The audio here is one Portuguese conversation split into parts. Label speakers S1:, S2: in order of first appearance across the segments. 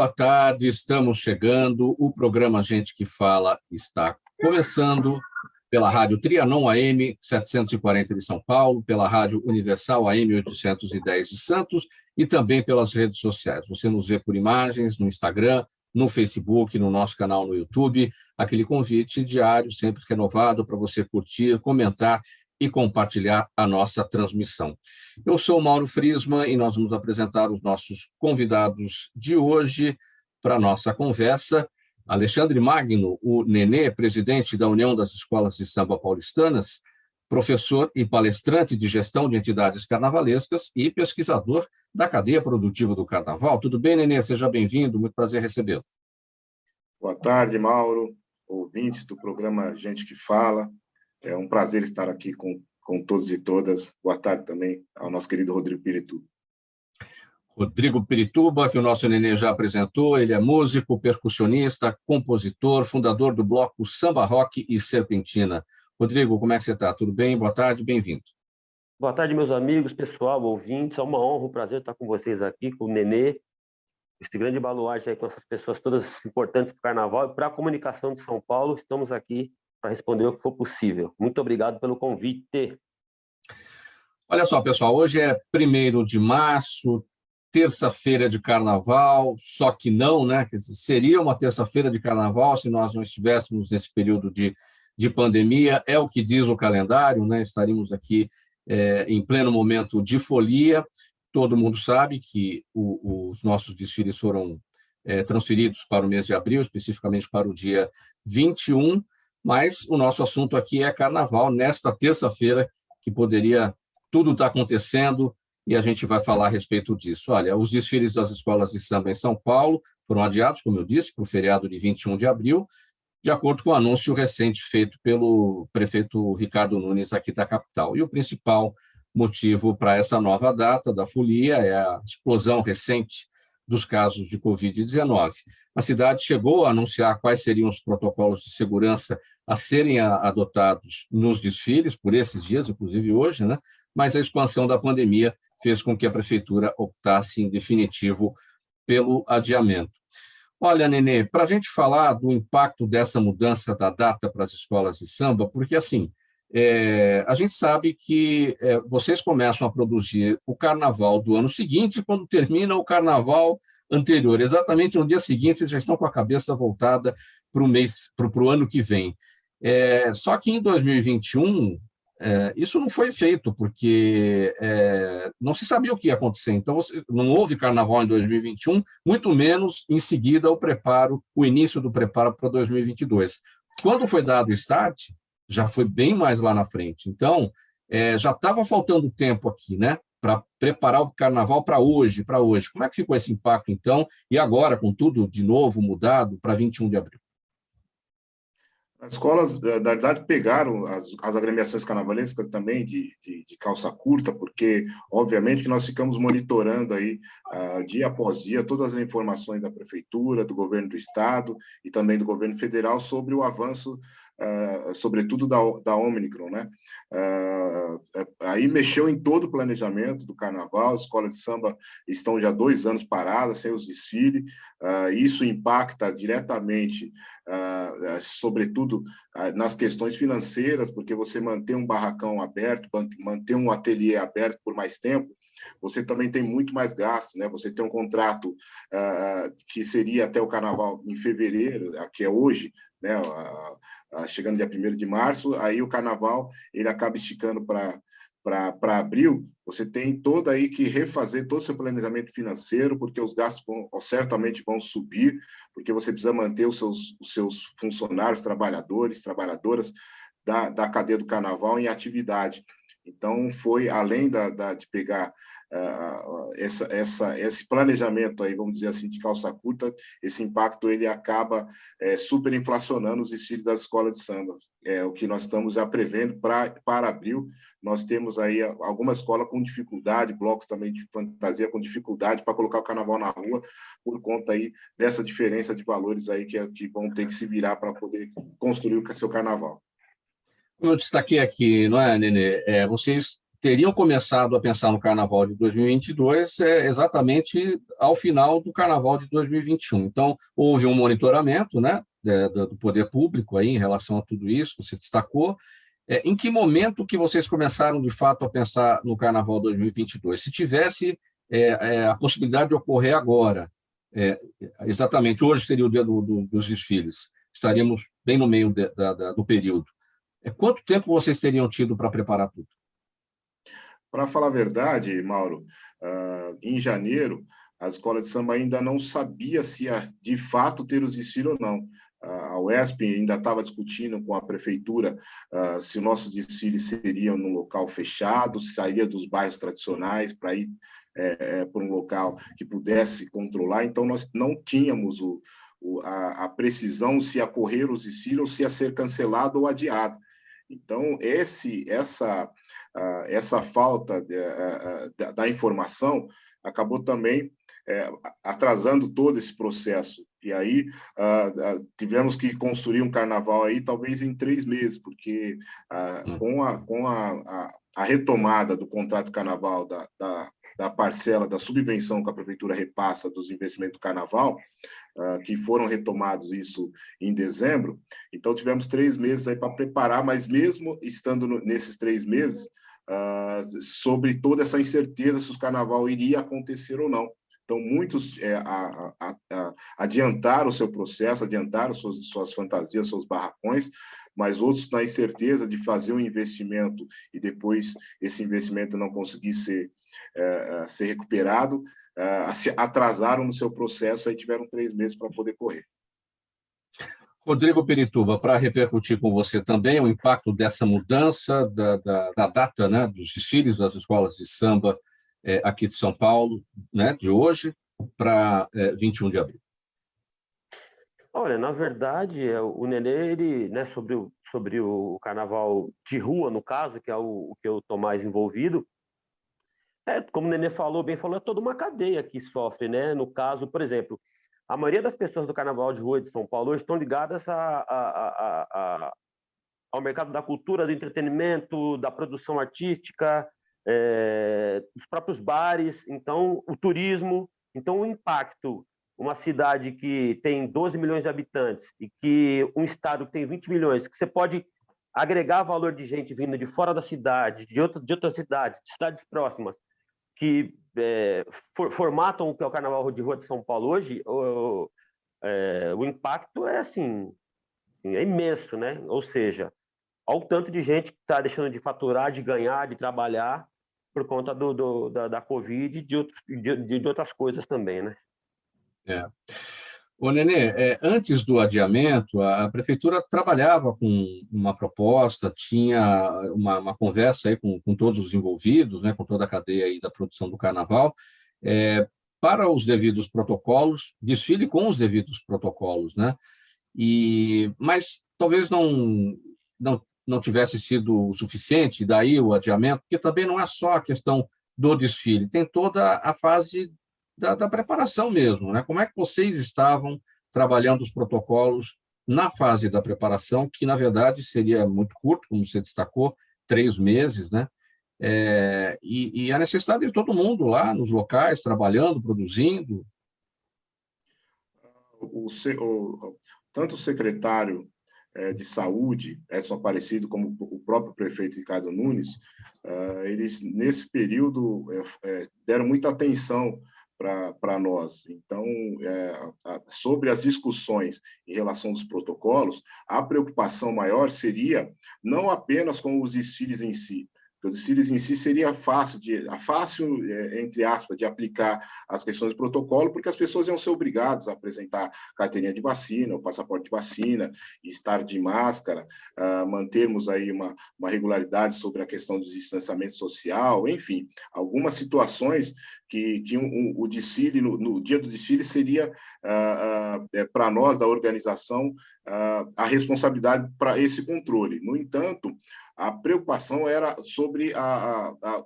S1: boa tarde, estamos chegando, o programa Gente que Fala está começando pela Rádio Trianon AM 740 de São Paulo, pela Rádio Universal AM 810 de Santos e também pelas redes sociais. Você nos vê por imagens no Instagram, no Facebook, no nosso canal no YouTube, aquele convite diário, sempre renovado, para você curtir, comentar e compartilhar a nossa transmissão. Eu sou o Mauro Friesman e nós vamos apresentar os nossos convidados de hoje para a nossa conversa. Alexandre Magno, o Nenê, presidente da União das Escolas de Samba Paulistanas, professor e palestrante de gestão de entidades carnavalescas e pesquisador da cadeia produtiva do Carnaval. Tudo bem, Nenê? Seja bem-vindo, muito prazer recebê-lo.
S2: Boa tarde, Mauro, ouvintes do programa Gente que Fala. É um prazer estar aqui com todos e todas. Boa tarde também ao nosso querido Rodrigo Pirituba.
S1: Rodrigo Pirituba, que o nosso Nenê já apresentou, ele é músico, percussionista, compositor, fundador do bloco Samba Rock e Serpentina. Rodrigo, como é que você está? Tudo bem? Boa tarde, bem-vindo.
S3: Boa tarde, meus amigos, pessoal, ouvintes. É uma honra, um prazer estar com vocês aqui, com o Nenê, esse grande baluarte aí com essas pessoas todas importantes para o Carnaval e para a comunicação de São Paulo. Estamos aqui para responder o que for possível. Muito obrigado pelo convite.
S1: Olha só, pessoal, hoje é 1º de março, terça-feira de Carnaval, só que não, né? Quer dizer, seria uma terça-feira de Carnaval se nós não estivéssemos nesse período de pandemia, é o que diz o calendário, né? Estaríamos aqui em pleno momento de folia. Todo mundo sabe que os nossos desfiles foram transferidos para o mês de abril, especificamente para o dia 21, mas o nosso assunto aqui é Carnaval, nesta terça-feira, que poderia tudo estar acontecendo, e a gente vai falar a respeito disso. Olha, os desfiles das escolas de samba em São Paulo foram adiados, como eu disse, para o feriado de 21 de abril, de acordo com o anúncio recente feito pelo prefeito Ricardo Nunes aqui da capital. E o principal motivo para essa nova data da folia é a explosão recente dos casos de Covid-19. A cidade chegou a anunciar quais seriam os protocolos de segurança a serem adotados nos desfiles, por esses dias, inclusive hoje, né? Mas a expansão da pandemia fez com que a prefeitura optasse, em definitivo, pelo adiamento. Olha, Nenê, para a gente falar do impacto dessa mudança da data para as escolas de samba, porque, assim, a gente sabe que vocês começam a produzir o carnaval do ano seguinte, quando termina o carnaval anterior. Exatamente no dia seguinte, vocês já estão com a cabeça voltada para o ano que vem. Só que em 2021, isso não foi feito, porque não se sabia o que ia acontecer. Então, não houve carnaval em 2021, muito menos, em seguida, o início do preparo para 2022. Quando foi dado o start, já foi bem mais lá na frente. Então, já estava faltando tempo aqui, né, para preparar o carnaval para hoje. Como é que ficou esse impacto, então, e agora, com tudo de novo mudado para 21 de abril?
S2: As escolas, na verdade, pegaram as agremiações carnavalescas também de calça curta, porque, obviamente, que nós ficamos monitorando aí, dia após dia, todas as informações da Prefeitura, do Governo do Estado e também do Governo Federal sobre o avanço, sobretudo da Ômicron, né? Aí mexeu em todo o planejamento do Carnaval, as escolas de samba estão já 2 anos paradas, sem os desfiles, isso impacta diretamente, sobretudo nas questões financeiras, porque você manter um barracão aberto, manter um ateliê aberto por mais tempo, você também tem muito mais gasto, né? Você tem um contrato que seria até o Carnaval em fevereiro, que é hoje, né? Chegando dia 1º de março, aí o Carnaval ele acaba esticando para abril. Você tem todo aí que refazer todo o seu planejamento financeiro, porque os gastos certamente vão subir, porque você precisa manter os seus funcionários, trabalhadoras da cadeia do Carnaval em atividade. Então, foi além de pegar esse planejamento aí, vamos dizer assim, de calça curta, esse impacto ele acaba superinflacionando os desfiles das escolas de samba. O que nós estamos já prevendo para abril, nós temos aí algumas escolas com dificuldade, blocos também de fantasia com dificuldade para colocar o carnaval na rua, por conta aí dessa diferença de valores aí que vão ter que se virar para poder construir o seu carnaval.
S1: Como eu destaquei aqui, não é, Nenê? Vocês teriam começado a pensar no Carnaval de 2022 exatamente ao final do Carnaval de 2021. Então, houve um monitoramento, né, do poder público aí em relação a tudo isso, você destacou. Em que momento que vocês começaram, de fato, a pensar no Carnaval 2022? Se tivesse a possibilidade de ocorrer agora, exatamente, hoje seria o dia dos desfiles, estaríamos bem no meio do período. Quanto tempo vocês teriam tido para preparar tudo?
S2: Para falar a verdade, Mauro, em janeiro, a escola de samba ainda não sabia se ia de fato ter os desfiles ou não. A UESP ainda estava discutindo com a prefeitura se os nossos desfiles seriam num local fechado, se sairia dos bairros tradicionais para ir para um local que pudesse controlar. Então, nós não tínhamos a precisão se ia correr os desfiles ou se ia ser cancelado ou adiado. Então, essa falta da informação acabou também atrasando todo esse processo. E aí tivemos que construir um carnaval aí talvez em 3 meses, porque com a retomada do contrato de carnaval da parcela da subvenção que a prefeitura repassa dos investimentos do carnaval, que foram retomados isso em dezembro, então tivemos 3 meses aí para preparar, mas mesmo estando nesses 3 meses, sobre toda essa incerteza se o carnaval iria acontecer ou não. Então, muitos adiantaram o seu processo, adiantaram suas fantasias, seus barracões, mas outros, na incerteza de fazer um investimento e depois esse investimento não conseguir ser recuperado, se atrasaram no seu processo, aí tiveram 3 meses para poder correr.
S1: Rodrigo Pirituba, para repercutir com você também o impacto dessa mudança da data, né, dos desfiles das escolas de samba aqui de São Paulo, né, de hoje para 21 de abril.
S3: Olha, na verdade, o Nenê, ele, né, sobre o carnaval de rua, no caso, que é o que eu estou mais envolvido, como o Nenê falou, é toda uma cadeia que sofre, né? No caso, por exemplo, a maioria das pessoas do Carnaval de Rua de São Paulo hoje estão ligadas ao mercado da cultura, do entretenimento, da produção artística, dos próprios bares, então, o turismo. Então, o impacto, uma cidade que tem 12 milhões de habitantes e que um estado que tem 20 milhões, que você pode agregar valor de gente vindo de fora da cidade, de outras cidades, de cidades próximas, que formatam o que é o Carnaval de Rua de São Paulo hoje, o impacto assim, é imenso, né? Ou seja, olha o tanto de gente que está deixando de faturar, de ganhar, de trabalhar por conta da Covid e de outras coisas também, né?
S1: Ô, Nenê, antes do adiamento, a prefeitura trabalhava com uma proposta, tinha uma conversa aí com todos os envolvidos, né, com toda a cadeia aí da produção do carnaval, para os devidos protocolos, desfile com os devidos protocolos, né? Mas talvez não tivesse sido o suficiente, daí o adiamento, porque também não é só a questão do desfile, tem toda a fase da preparação mesmo, né? Como é que vocês estavam trabalhando os protocolos na fase da preparação, que, na verdade, seria muito curto, como você destacou, 3 meses, né? E a necessidade de todo mundo lá nos locais, trabalhando, produzindo.
S2: Tanto o secretário de saúde, Edson Aparecido, como o próprio prefeito Ricardo Nunes, eles, nesse período, deram muita atenção para nós. Então, sobre as discussões em relação aos protocolos, a preocupação maior seria não apenas com os desfiles em si, porque os desfiles em si seria fácil, entre aspas, de aplicar as questões de protocolo, porque as pessoas iam ser obrigadas a apresentar carteirinha de vacina, ou passaporte de vacina, estar de máscara, mantermos aí uma regularidade sobre a questão do distanciamento social, enfim, algumas situações que o desfile, no dia do desfile, seria, para nós, da organização, a responsabilidade para esse controle. No entanto, a preocupação era sobre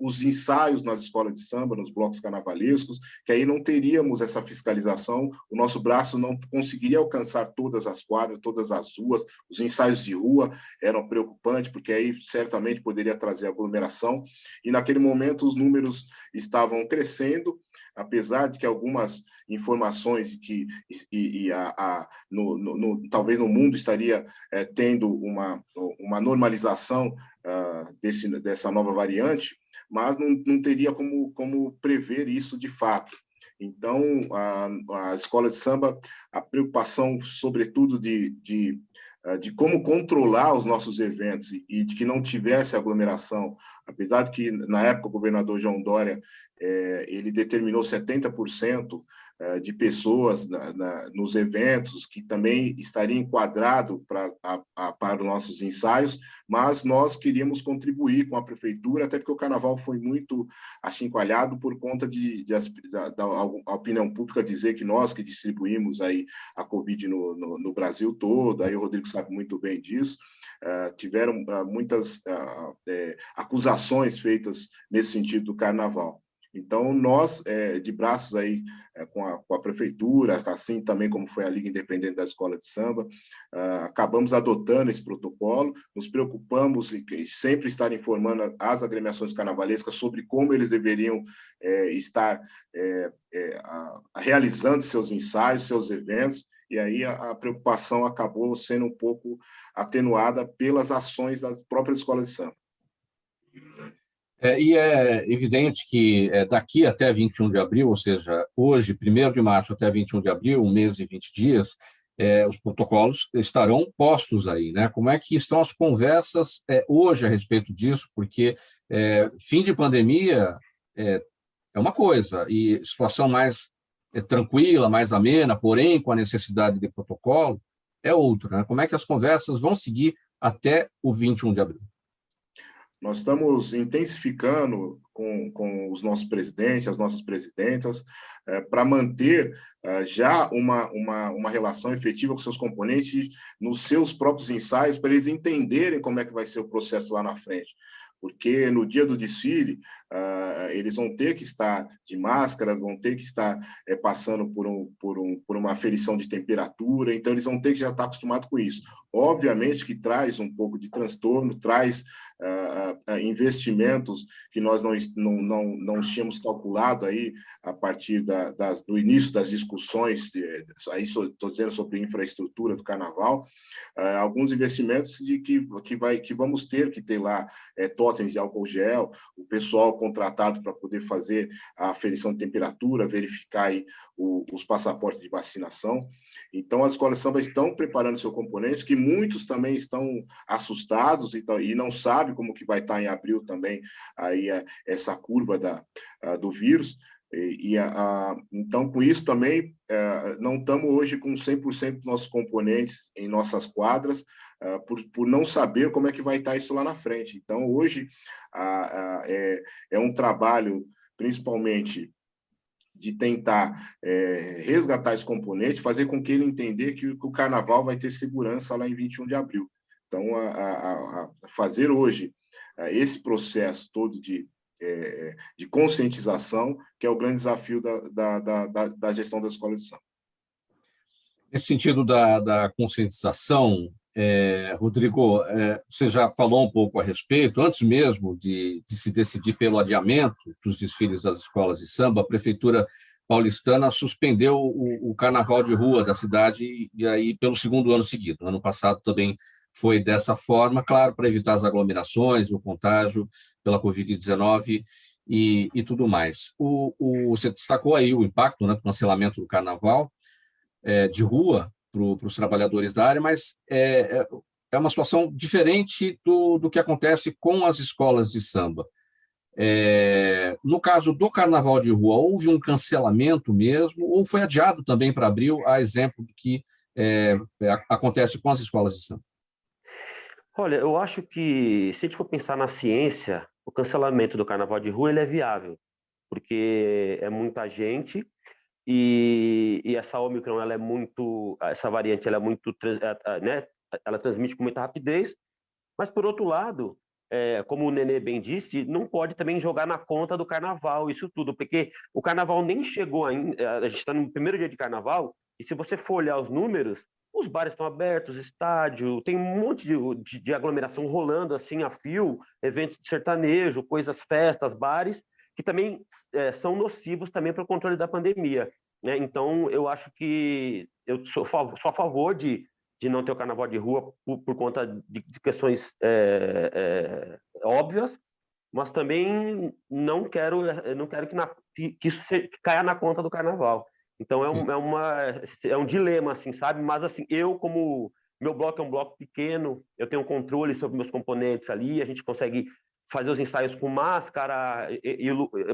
S2: os ensaios nas escolas de samba, nos blocos carnavalescos, que aí não teríamos essa fiscalização, o nosso braço não conseguiria alcançar todas as quadras, todas as ruas, os ensaios de rua eram preocupantes, porque aí certamente poderia trazer aglomeração, e naquele momento os números estavam crescendo, apesar de que algumas informações de que talvez no mundo estaria tendo uma normalização dessa nova variante, mas não teria como prever isso de fato. Então, a escola de samba, a preocupação, sobretudo, de como controlar os nossos eventos e de que não tivesse aglomeração, apesar de que, na época, o governador João Dória ele determinou 70% de pessoas nos eventos, que também estaria enquadrado para os nossos ensaios, mas nós queríamos contribuir com a prefeitura, até porque o carnaval foi muito achincalhado por conta da opinião pública dizer que nós que distribuímos aí a Covid no Brasil todo, aí o Rodrigo sabe muito bem disso, tiveram muitas acusações feitas nesse sentido do carnaval. Então, nós, de braços aí com a prefeitura, assim também como foi a Liga Independente da Escola de Samba, acabamos adotando esse protocolo, nos preocupamos em sempre estar informando as agremiações carnavalescas sobre como eles deveriam estar realizando seus ensaios, seus eventos, e aí a preocupação acabou sendo um pouco atenuada pelas ações das próprias escolas de samba.
S1: E é evidente que daqui até 21 de abril, ou seja, hoje, 1º de março até 21 de abril, 1 mês e 20 dias, os protocolos estarão postos aí, né? Como é que estão as conversas hoje a respeito disso? Porque fim de pandemia é uma coisa, e situação mais tranquila, mais amena, porém com a necessidade de protocolo, é outra, né? Como é que as conversas vão seguir até o 21 de abril?
S2: Nós estamos intensificando com os nossos presidentes, as nossas presidentas, para manter já uma relação efetiva com seus componentes nos seus próprios ensaios, para eles entenderem como é que vai ser o processo lá na frente. Porque no dia do desfile, eles vão ter que estar de máscaras, vão ter que estar passando por uma aferição de temperatura, então eles vão ter que já estar acostumados com isso. Obviamente que traz um pouco de transtorno, traz investimentos que nós não tínhamos calculado aí a partir do início das discussões, aí estou dizendo sobre infraestrutura do carnaval, alguns investimentos que vamos ter que ter lá totens de álcool gel, o pessoal contratado para poder fazer a aferição de temperatura, verificar aí os passaportes de vacinação. Então, as escolas de samba estão preparando seu componente, que muitos também estão assustados e não sabem como que vai estar em abril também aí essa curva do vírus. Então, com isso também, não estamos hoje com 100% dos nossos componentes em nossas quadras, por não saber como é que vai estar isso lá na frente. Então, hoje, é um trabalho, principalmente, de tentar resgatar esse componente, fazer com que ele entender que o carnaval vai ter segurança lá em 21 de abril. Então, fazer hoje esse processo todo de conscientização, que é o grande desafio da gestão das escolas de samba.
S1: Nesse sentido da conscientização, Rodrigo, você já falou um pouco a respeito, antes mesmo de se decidir pelo adiamento dos desfiles das escolas de samba, a Prefeitura paulistana suspendeu o carnaval de rua da cidade, e aí pelo 2º ano seguido. No ano passado também foi dessa forma, claro, para evitar as aglomerações, o contágio pela Covid-19 e tudo mais. Você destacou aí o impacto, né, do cancelamento do carnaval de rua para os trabalhadores da área, mas é uma situação diferente do que acontece com as escolas de samba. No caso do carnaval de rua, houve um cancelamento mesmo, ou foi adiado também para abril, a exemplo do que acontece com as escolas de samba?
S3: Olha, eu acho que, se a gente for pensar na ciência, o cancelamento do carnaval de rua ele é viável, porque é muita gente e essa Omicron, essa variante, ela é muito, né, ela transmite com muita rapidez, mas, por outro lado, como o Nenê bem disse, não pode também jogar na conta do carnaval isso tudo, porque o carnaval nem chegou ainda, a gente está no primeiro dia de carnaval, e se você for olhar os números, os bares estão abertos, estádio, tem um monte de aglomeração rolando assim a fio, eventos de sertanejo, coisas, festas, bares, que também são nocivos também para o controle da pandemia, né? Então, eu acho que eu sou a favor de não ter o carnaval de rua por conta de questões óbvias, mas também não quero que isso caia na conta do carnaval. Então é um dilema, assim, sabe? Mas assim, como meu bloco é um bloco pequeno, eu tenho controle sobre meus componentes ali, a gente consegue fazer os ensaios com máscara,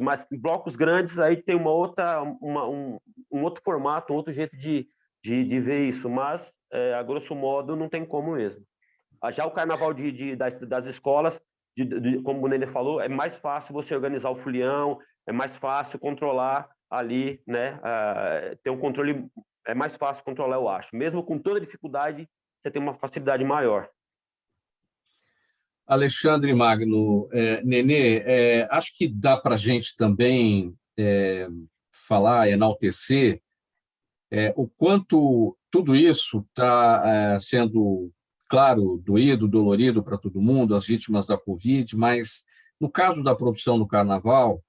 S3: mas em blocos grandes aí tem um outro formato, um outro jeito de ver isso, mas a grosso modo não tem como mesmo. Já o carnaval das escolas, como o Nenê falou, é mais fácil você organizar o folião, é mais fácil controlar ali, né? Ter um controle, é mais fácil controlar, eu acho. Mesmo com toda dificuldade, você tem uma facilidade maior.
S1: Alexandre Magno, Nenê, acho que dá para a gente também falar, enaltecer o quanto tudo isso está sendo, claro, doído, dolorido para todo mundo, as vítimas da Covid, mas no caso da produção do Carnaval,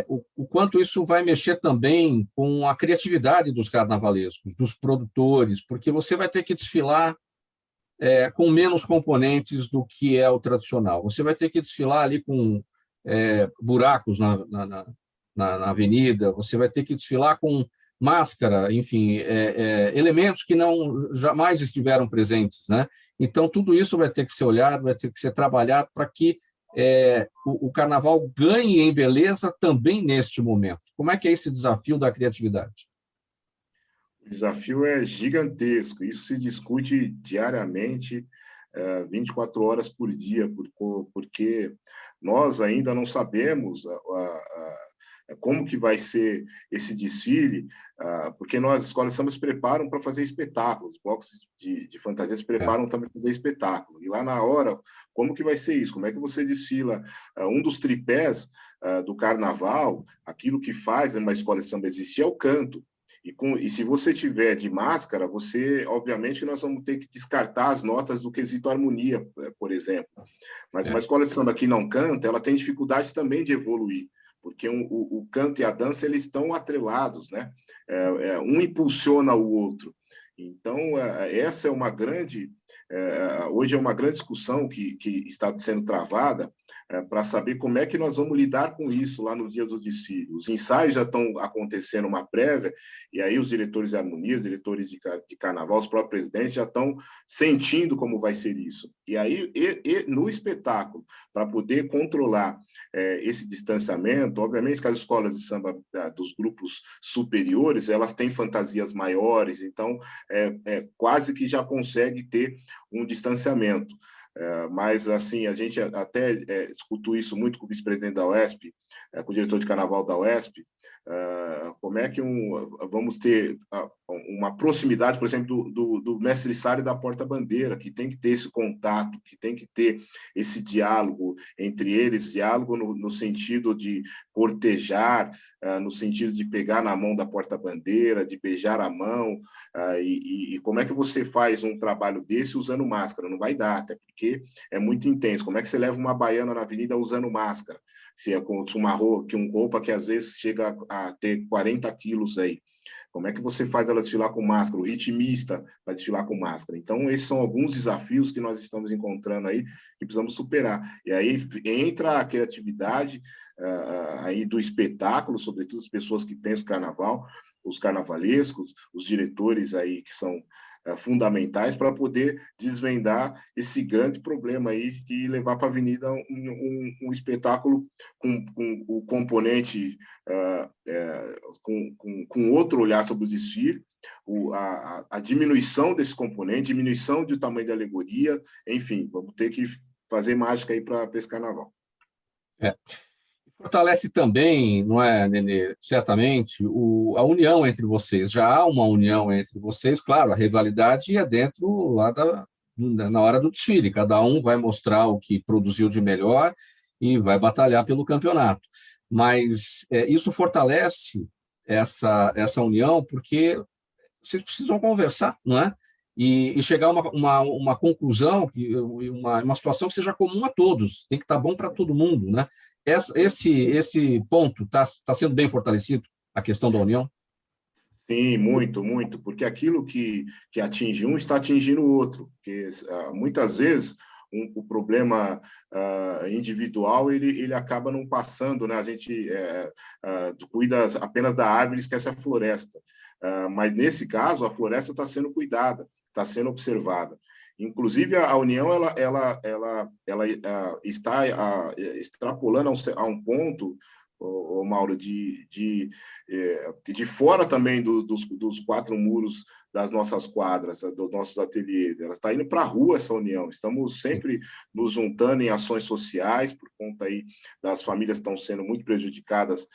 S1: o quanto isso vai mexer também com a criatividade dos carnavalescos, dos produtores, porque você vai ter que desfilar com menos componentes do que é o tradicional. Você vai ter que desfilar ali com buracos na avenida, você vai ter que desfilar com máscara, enfim, elementos que não jamais estiveram presentes, né? Então, tudo isso vai ter que ser olhado, vai ter que ser trabalhado para que o carnaval ganhe em beleza também neste momento. Como é que é esse desafio da criatividade?
S2: O desafio é gigantesco, isso se discute diariamente, 24 horas por dia, porque nós ainda não sabemos como que vai ser esse desfile, porque nós, as escolas de samba, se preparam para fazer espetáculos, blocos de fantasia se preparam também para fazer espetáculo, e lá na hora, como que vai ser isso? Como é que você desfila um dos tripés do carnaval, aquilo que faz numa escola de samba existir é o canto. E se você tiver de máscara, obviamente, nós vamos ter que descartar as notas do quesito harmonia, por exemplo. Mas uma escola de samba que não canta, ela tem dificuldade também de evoluir, porque o canto e a dança eles estão atrelados, né? Um impulsiona o outro. Então, essa é uma grande... hoje é uma grande discussão que está sendo travada para saber como é que nós vamos lidar com isso lá no dia do desfile. Os ensaios já estão acontecendo uma prévia, e aí os diretores de harmonia, os diretores de carnaval, os próprios presidentes já estão sentindo como vai ser isso. E aí, no espetáculo, para poder controlar esse distanciamento, obviamente que as escolas de samba dos grupos superiores, elas têm fantasias maiores, então quase que já consegue ter um distanciamento. Mas, assim, a gente até escutou isso muito com o vice-presidente da UESP, com o diretor de carnaval da UESP, como é que vamos ter uma proximidade, por exemplo, do mestre-sala e da porta-bandeira, que tem que ter esse contato, que tem que ter esse diálogo entre eles, diálogo no sentido de cortejar, no sentido de pegar na mão da porta-bandeira, de beijar a mão, e como é que você faz um trabalho desse usando máscara? Não vai dar, até porque é muito intenso. Como é que você leva uma baiana na avenida usando máscara? Se é com uma roupa que às vezes chega a ter 40 quilos aí. Como é que você faz ela desfilar com máscara? O ritmista vai desfilar com máscara. Então, esses são alguns desafios que nós estamos encontrando aí, que precisamos superar. E aí entra a criatividade aí do espetáculo, sobretudo as pessoas que pensam o carnaval, os carnavalescos, os diretores aí que são fundamentais para poder desvendar esse grande problema aí de levar para a avenida um espetáculo com o componente com outro olhar sobre o desfile, a diminuição desse componente, diminuição do tamanho da alegoria, enfim, vamos ter que fazer mágica aí para esse carnaval.
S1: Fortalece também, não é, Nenê, certamente, a união entre vocês. Já há uma união entre vocês, claro, a rivalidade é dentro lá na hora do desfile. Cada um vai mostrar o que produziu de melhor e vai batalhar pelo campeonato. Mas isso fortalece essa união porque vocês precisam conversar, não é? E chegar a uma conclusão, uma situação que seja comum a todos, tem que estar bom para todo mundo, né? Esse ponto está sendo bem fortalecido, a questão da união?
S2: Sim, muito, muito, porque aquilo que atinge um está atingindo o outro, porque muitas vezes o problema individual ele acaba não passando, né? A gente cuida apenas da árvore e esquece a floresta, mas nesse caso a floresta está sendo cuidada, está sendo observada. Inclusive a união ela está extrapolando a um ponto, o Mauro, de fora também dos quatro muros das nossas quadras, dos nossos ateliês. Ela está indo para a rua, essa união. Estamos sempre nos juntando em ações sociais, por conta aí das famílias que estão sendo muito prejudicadas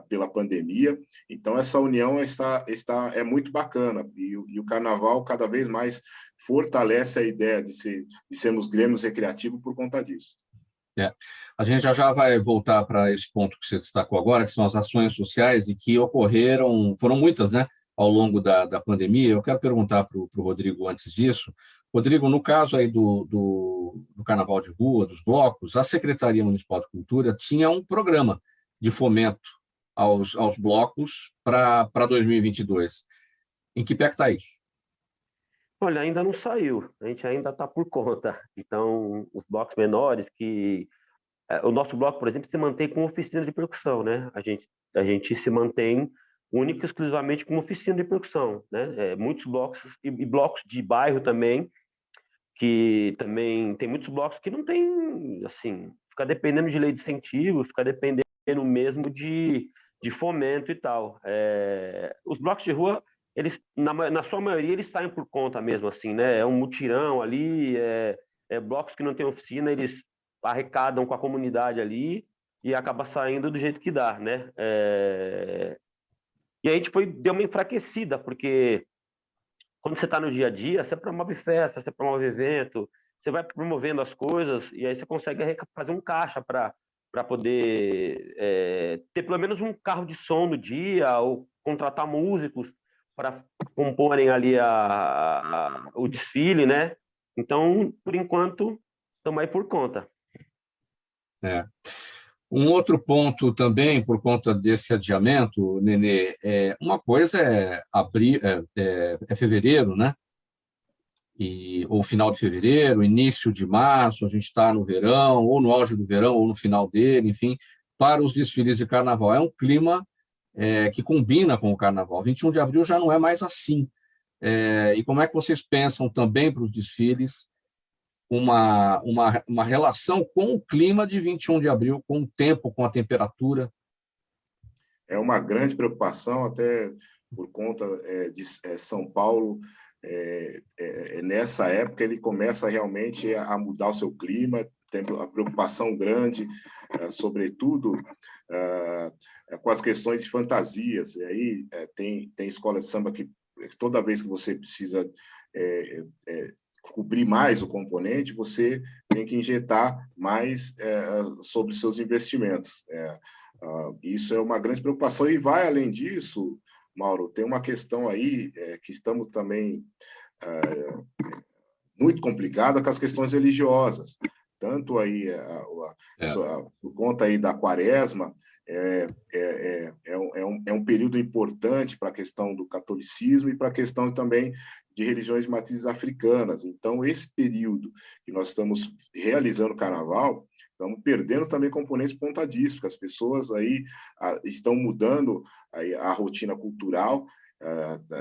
S2: pela pandemia. Então, essa união é muito bacana. E o Carnaval, cada vez mais, fortalece a ideia de sermos grêmios recreativos por conta disso.
S1: A gente já vai voltar para esse ponto que você destacou agora, que são as ações sociais e que ocorreram, foram muitas, né, ao longo da pandemia. Eu quero perguntar para o Rodrigo antes disso. Rodrigo, no caso aí do Carnaval de Rua, dos blocos, a Secretaria Municipal de Cultura tinha um programa de fomento aos blocos para 2022. Em que pé que está isso?
S3: Olha, ainda não saiu, a gente ainda está por conta. Então, os blocos menores o nosso bloco, por exemplo, se mantém com oficina de percussão, né? A gente se mantém única e exclusivamente com oficina de percussão, né? Muitos blocos e blocos de bairro também, que também tem muitos blocos que não tem, assim, fica dependendo de lei de incentivo, fica dependendo mesmo de fomento e tal. Os blocos de rua, eles, na sua maioria, eles saem por conta mesmo, assim, né? É um mutirão ali, blocos que não têm oficina, eles arrecadam com a comunidade ali e acaba saindo do jeito que dá, né? E a gente deu uma enfraquecida, porque quando você está no dia a dia, você promove festa, você promove evento, você vai promovendo as coisas e aí você consegue fazer um caixa para poder ter pelo menos um carro de som no dia ou contratar músicos para comporem ali o desfile, né? Então, por enquanto, estamos aí por conta.
S1: Um outro ponto também, por conta desse adiamento, Nenê, uma coisa é fevereiro, né? Ou final de fevereiro, início de março, a gente está no verão, ou no auge do verão, ou no final dele, enfim, para os desfiles de carnaval. É um clima que combina com o carnaval. 21 de abril já não é mais assim. E como é que vocês pensam também para os desfiles uma relação com o clima de 21 de abril, com o tempo, com a temperatura?
S2: É uma grande preocupação, até por conta de São Paulo. Nessa época, ele começa realmente a mudar o seu clima, tem a preocupação grande, sobretudo com as questões de fantasias. E aí tem escola de samba que toda vez que você precisa cobrir mais o componente, você tem que injetar mais sobre seus investimentos. Isso é uma grande preocupação e vai além disso, Mauro, tem uma questão aí que estamos também muito complicada com as questões religiosas, tanto aí por conta aí da quaresma, é um período importante para a questão do catolicismo e para a questão também de religiões de matrizes africanas. Então, esse período que nós estamos realizando o carnaval, estamos perdendo também componentes por conta disso, porque as pessoas aí estão mudando aí a rotina cultural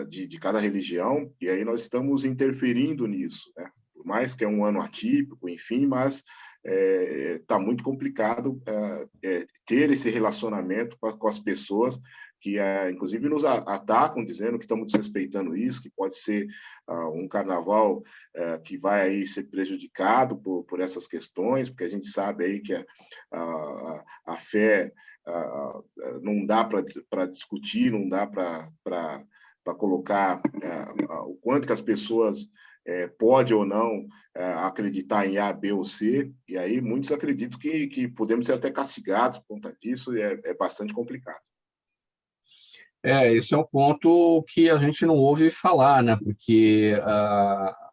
S2: de cada religião, e aí nós estamos interferindo nisso, né? Por mais que é um ano atípico, enfim, mas está muito complicado ter esse relacionamento com as pessoas que inclusive nos atacam, dizendo que estamos desrespeitando isso, que pode ser um carnaval que vai aí ser prejudicado por essas questões, porque a gente sabe aí que a fé não dá para discutir, não dá para colocar o quanto que as pessoas pode ou não acreditar em A, B ou C, e aí muitos acreditam que podemos ser até castigados por conta disso, e é bastante complicado.
S1: Esse é um ponto que a gente não ouve falar, né? Porque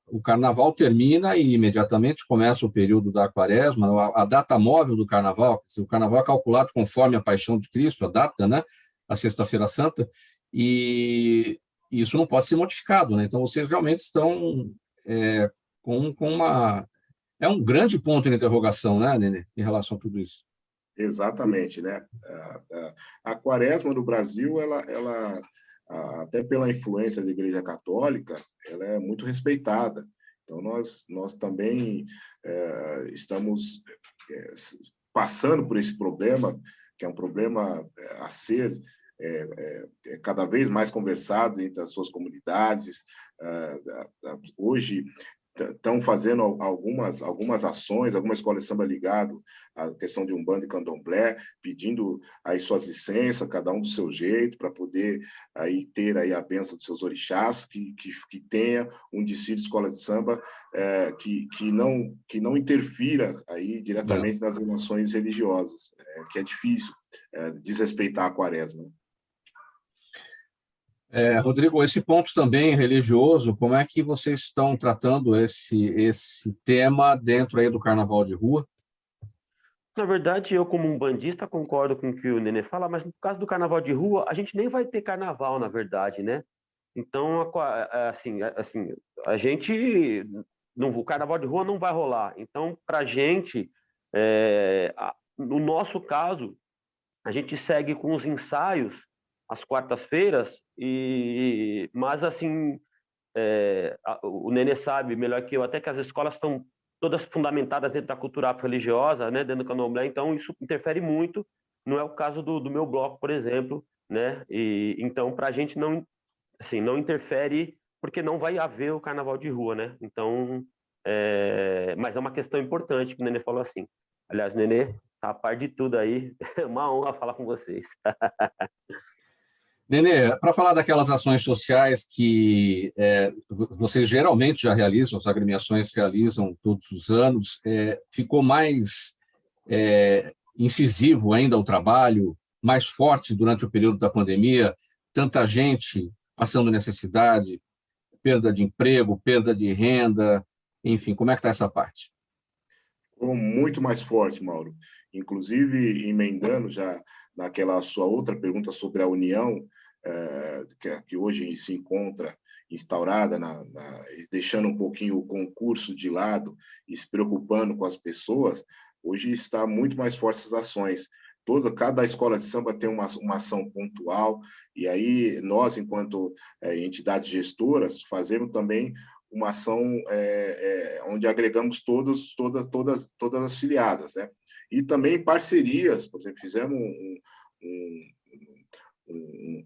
S1: o carnaval termina e imediatamente começa o período da quaresma, a data móvel do carnaval, o carnaval é calculado conforme a Paixão de Cristo, a data, né? A Sexta-feira Santa, e isso não pode ser modificado, né? Então, vocês realmente estão com uma... É um grande ponto de interrogação, né, Nenê, em relação a tudo isso.
S2: Exatamente, né? A quaresma no Brasil, ela até pela influência da Igreja Católica, ela é muito respeitada. Então, nós também estamos passando por esse problema, que é um problema a ser cada vez mais conversado entre as suas comunidades. Hoje, estão fazendo algumas ações, algumas escolas de samba ligado à questão de Umbanda e Candomblé, pedindo aí suas licenças, cada um do seu jeito, para poder aí ter aí a bênção dos seus orixás, que tenha um desfile de escola de samba que não interfira aí diretamente nas relações religiosas, que é difícil desrespeitar a quaresma.
S1: Rodrigo, esse ponto também religioso, como é que vocês estão tratando esse tema dentro aí do Carnaval de Rua?
S3: Na verdade, eu como um bandista concordo com o que o Nenê fala, mas no caso do Carnaval de Rua, a gente nem vai ter carnaval, na verdade, né? Então, assim, a gente... o Carnaval de Rua não vai rolar. Então, para a gente, no nosso caso, a gente segue com os ensaios às quartas-feiras, mas assim, o Nenê sabe melhor que eu, até que as escolas estão todas fundamentadas dentro da cultura afro-religiosa, né, dentro do candomblé, então isso interfere muito, não é o caso do meu bloco, por exemplo, né, então para a gente não, assim, não interfere, porque não vai haver o carnaval de rua, né, então, mas é uma questão importante que o Nenê falou assim. Aliás, Nenê, tá a par de tudo aí, é uma honra falar com vocês.
S1: Nenê, para falar daquelas ações sociais que vocês geralmente já realizam, as agremiações realizam todos os anos, ficou mais incisivo ainda o trabalho, mais forte durante o período da pandemia, tanta gente passando necessidade, perda de emprego, perda de renda, enfim, como é que está essa parte?
S2: Muito mais forte, Mauro. Inclusive, emendando já naquela sua outra pergunta sobre a união, que hoje se encontra instaurada, deixando um pouquinho o concurso de lado e se preocupando com as pessoas, hoje está muito mais forte essas ações. Cada escola de samba tem uma ação pontual, e aí nós, enquanto entidades gestoras, fazemos também uma ação onde agregamos todas as filiadas, né? E também parcerias, por exemplo, fizemos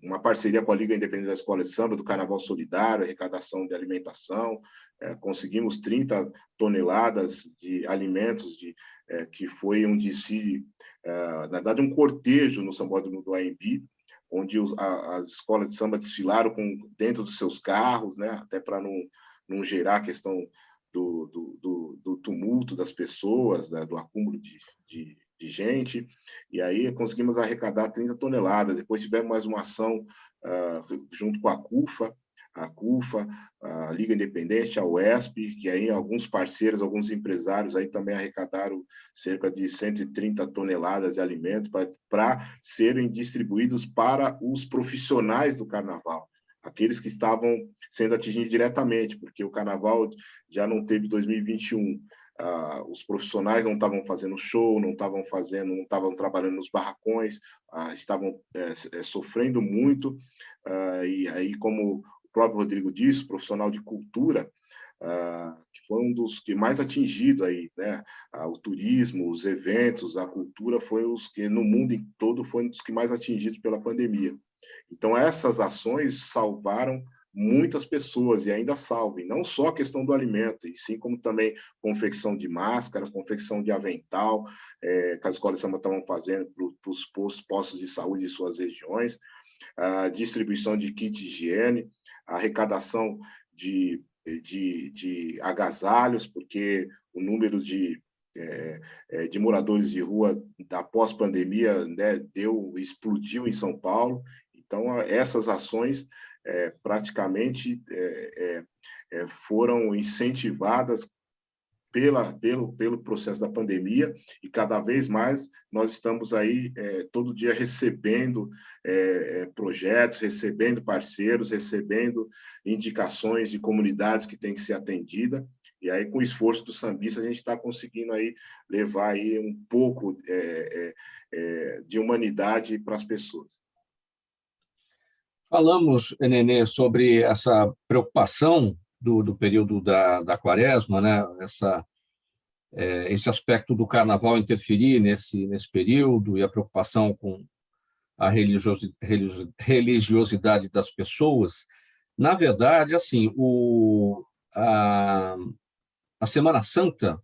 S2: uma parceria com a Liga Independente da Escola de Samba, do Carnaval Solidário, arrecadação de alimentação, conseguimos 30 toneladas de alimentos, que foi um desfile, na verdade, um cortejo no Sambódromo do AMB, onde as escolas de samba desfilaram dentro dos seus carros, né, até para não gerar a questão do tumulto das pessoas, né, do acúmulo de gente, e aí conseguimos arrecadar 30 toneladas. Depois tivemos mais uma ação junto com a CUFA, a Liga Independente, a UESP, que aí alguns parceiros, alguns empresários aí também arrecadaram cerca de 130 toneladas de alimentos para serem distribuídos para os profissionais do carnaval, aqueles que estavam sendo atingidos diretamente, porque o carnaval já não teve 2021. Os profissionais não estavam fazendo show, não estavam trabalhando nos barracões, estavam sofrendo muito, e aí, como o próprio Rodrigo disse, profissional de cultura, que foi um dos que mais atingido aí, né? turismo, os eventos, a cultura, foi os que, no mundo todo, foi um dos que mais atingidos pela pandemia. Então, essas ações salvaram muitas pessoas e ainda salvam, não só a questão do alimento, e sim como também confecção de máscara, confecção de avental, que as escolas de samba estavam fazendo para os postos de saúde de suas regiões, a distribuição de kit de higiene, a arrecadação de agasalhos, porque o número de moradores de rua da pós-pandemia, né, explodiu em São Paulo. Então, essas ações praticamente foram incentivadas pelo processo da pandemia, e cada vez mais nós estamos aí todo dia recebendo projetos, recebendo parceiros, recebendo indicações de comunidades que têm que ser atendidas, e aí com o esforço do sambista a gente está conseguindo aí levar aí um pouco de humanidade para as pessoas.
S1: Falamos, Nenê, sobre essa preocupação do período da quaresma, né? Esse aspecto do carnaval interferir nesse período e a preocupação com a religiosidade das pessoas. Na verdade, assim, a Semana Santa,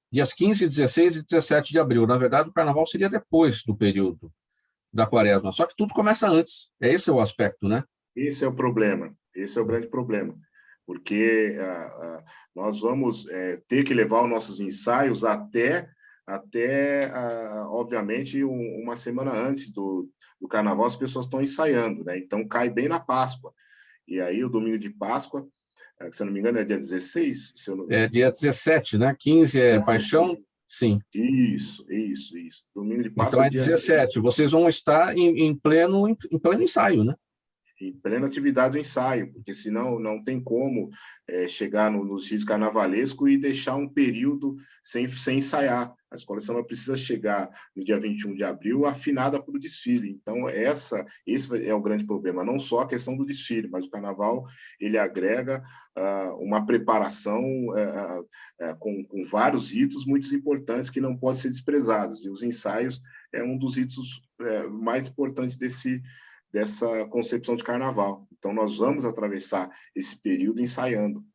S1: dias 15, 16 e 17 de abril, na verdade, o carnaval seria depois do período da quaresma, só que tudo começa antes. Esse é o aspecto, né?
S2: Esse é o problema, esse é o grande problema, porque nós vamos ter que levar os nossos ensaios até obviamente, uma semana antes do carnaval, as pessoas estão ensaiando, né? Então, cai bem na Páscoa. E aí, o domingo de Páscoa, se eu não me engano, é dia 16?
S1: É dia 17, né? 15 é
S2: 16.
S1: Paixão, sim.
S2: Isso. Domingo de Páscoa
S1: Então é 17. Vocês vão estar em pleno ensaio, né?
S2: Em plena atividade do ensaio, porque senão não tem como chegar nos dias carnavalesco e deixar um período sem ensaiar. A escola de samba precisa chegar no dia 21 de abril afinada para o desfile. Então, esse é o grande problema. Não só a questão do desfile, mas o carnaval ele agrega uma preparação com vários ritos muito importantes que não podem ser desprezados. E os ensaios é um dos ritos mais importantes dessa concepção de carnaval. Então, nós vamos atravessar esse período ensaiando.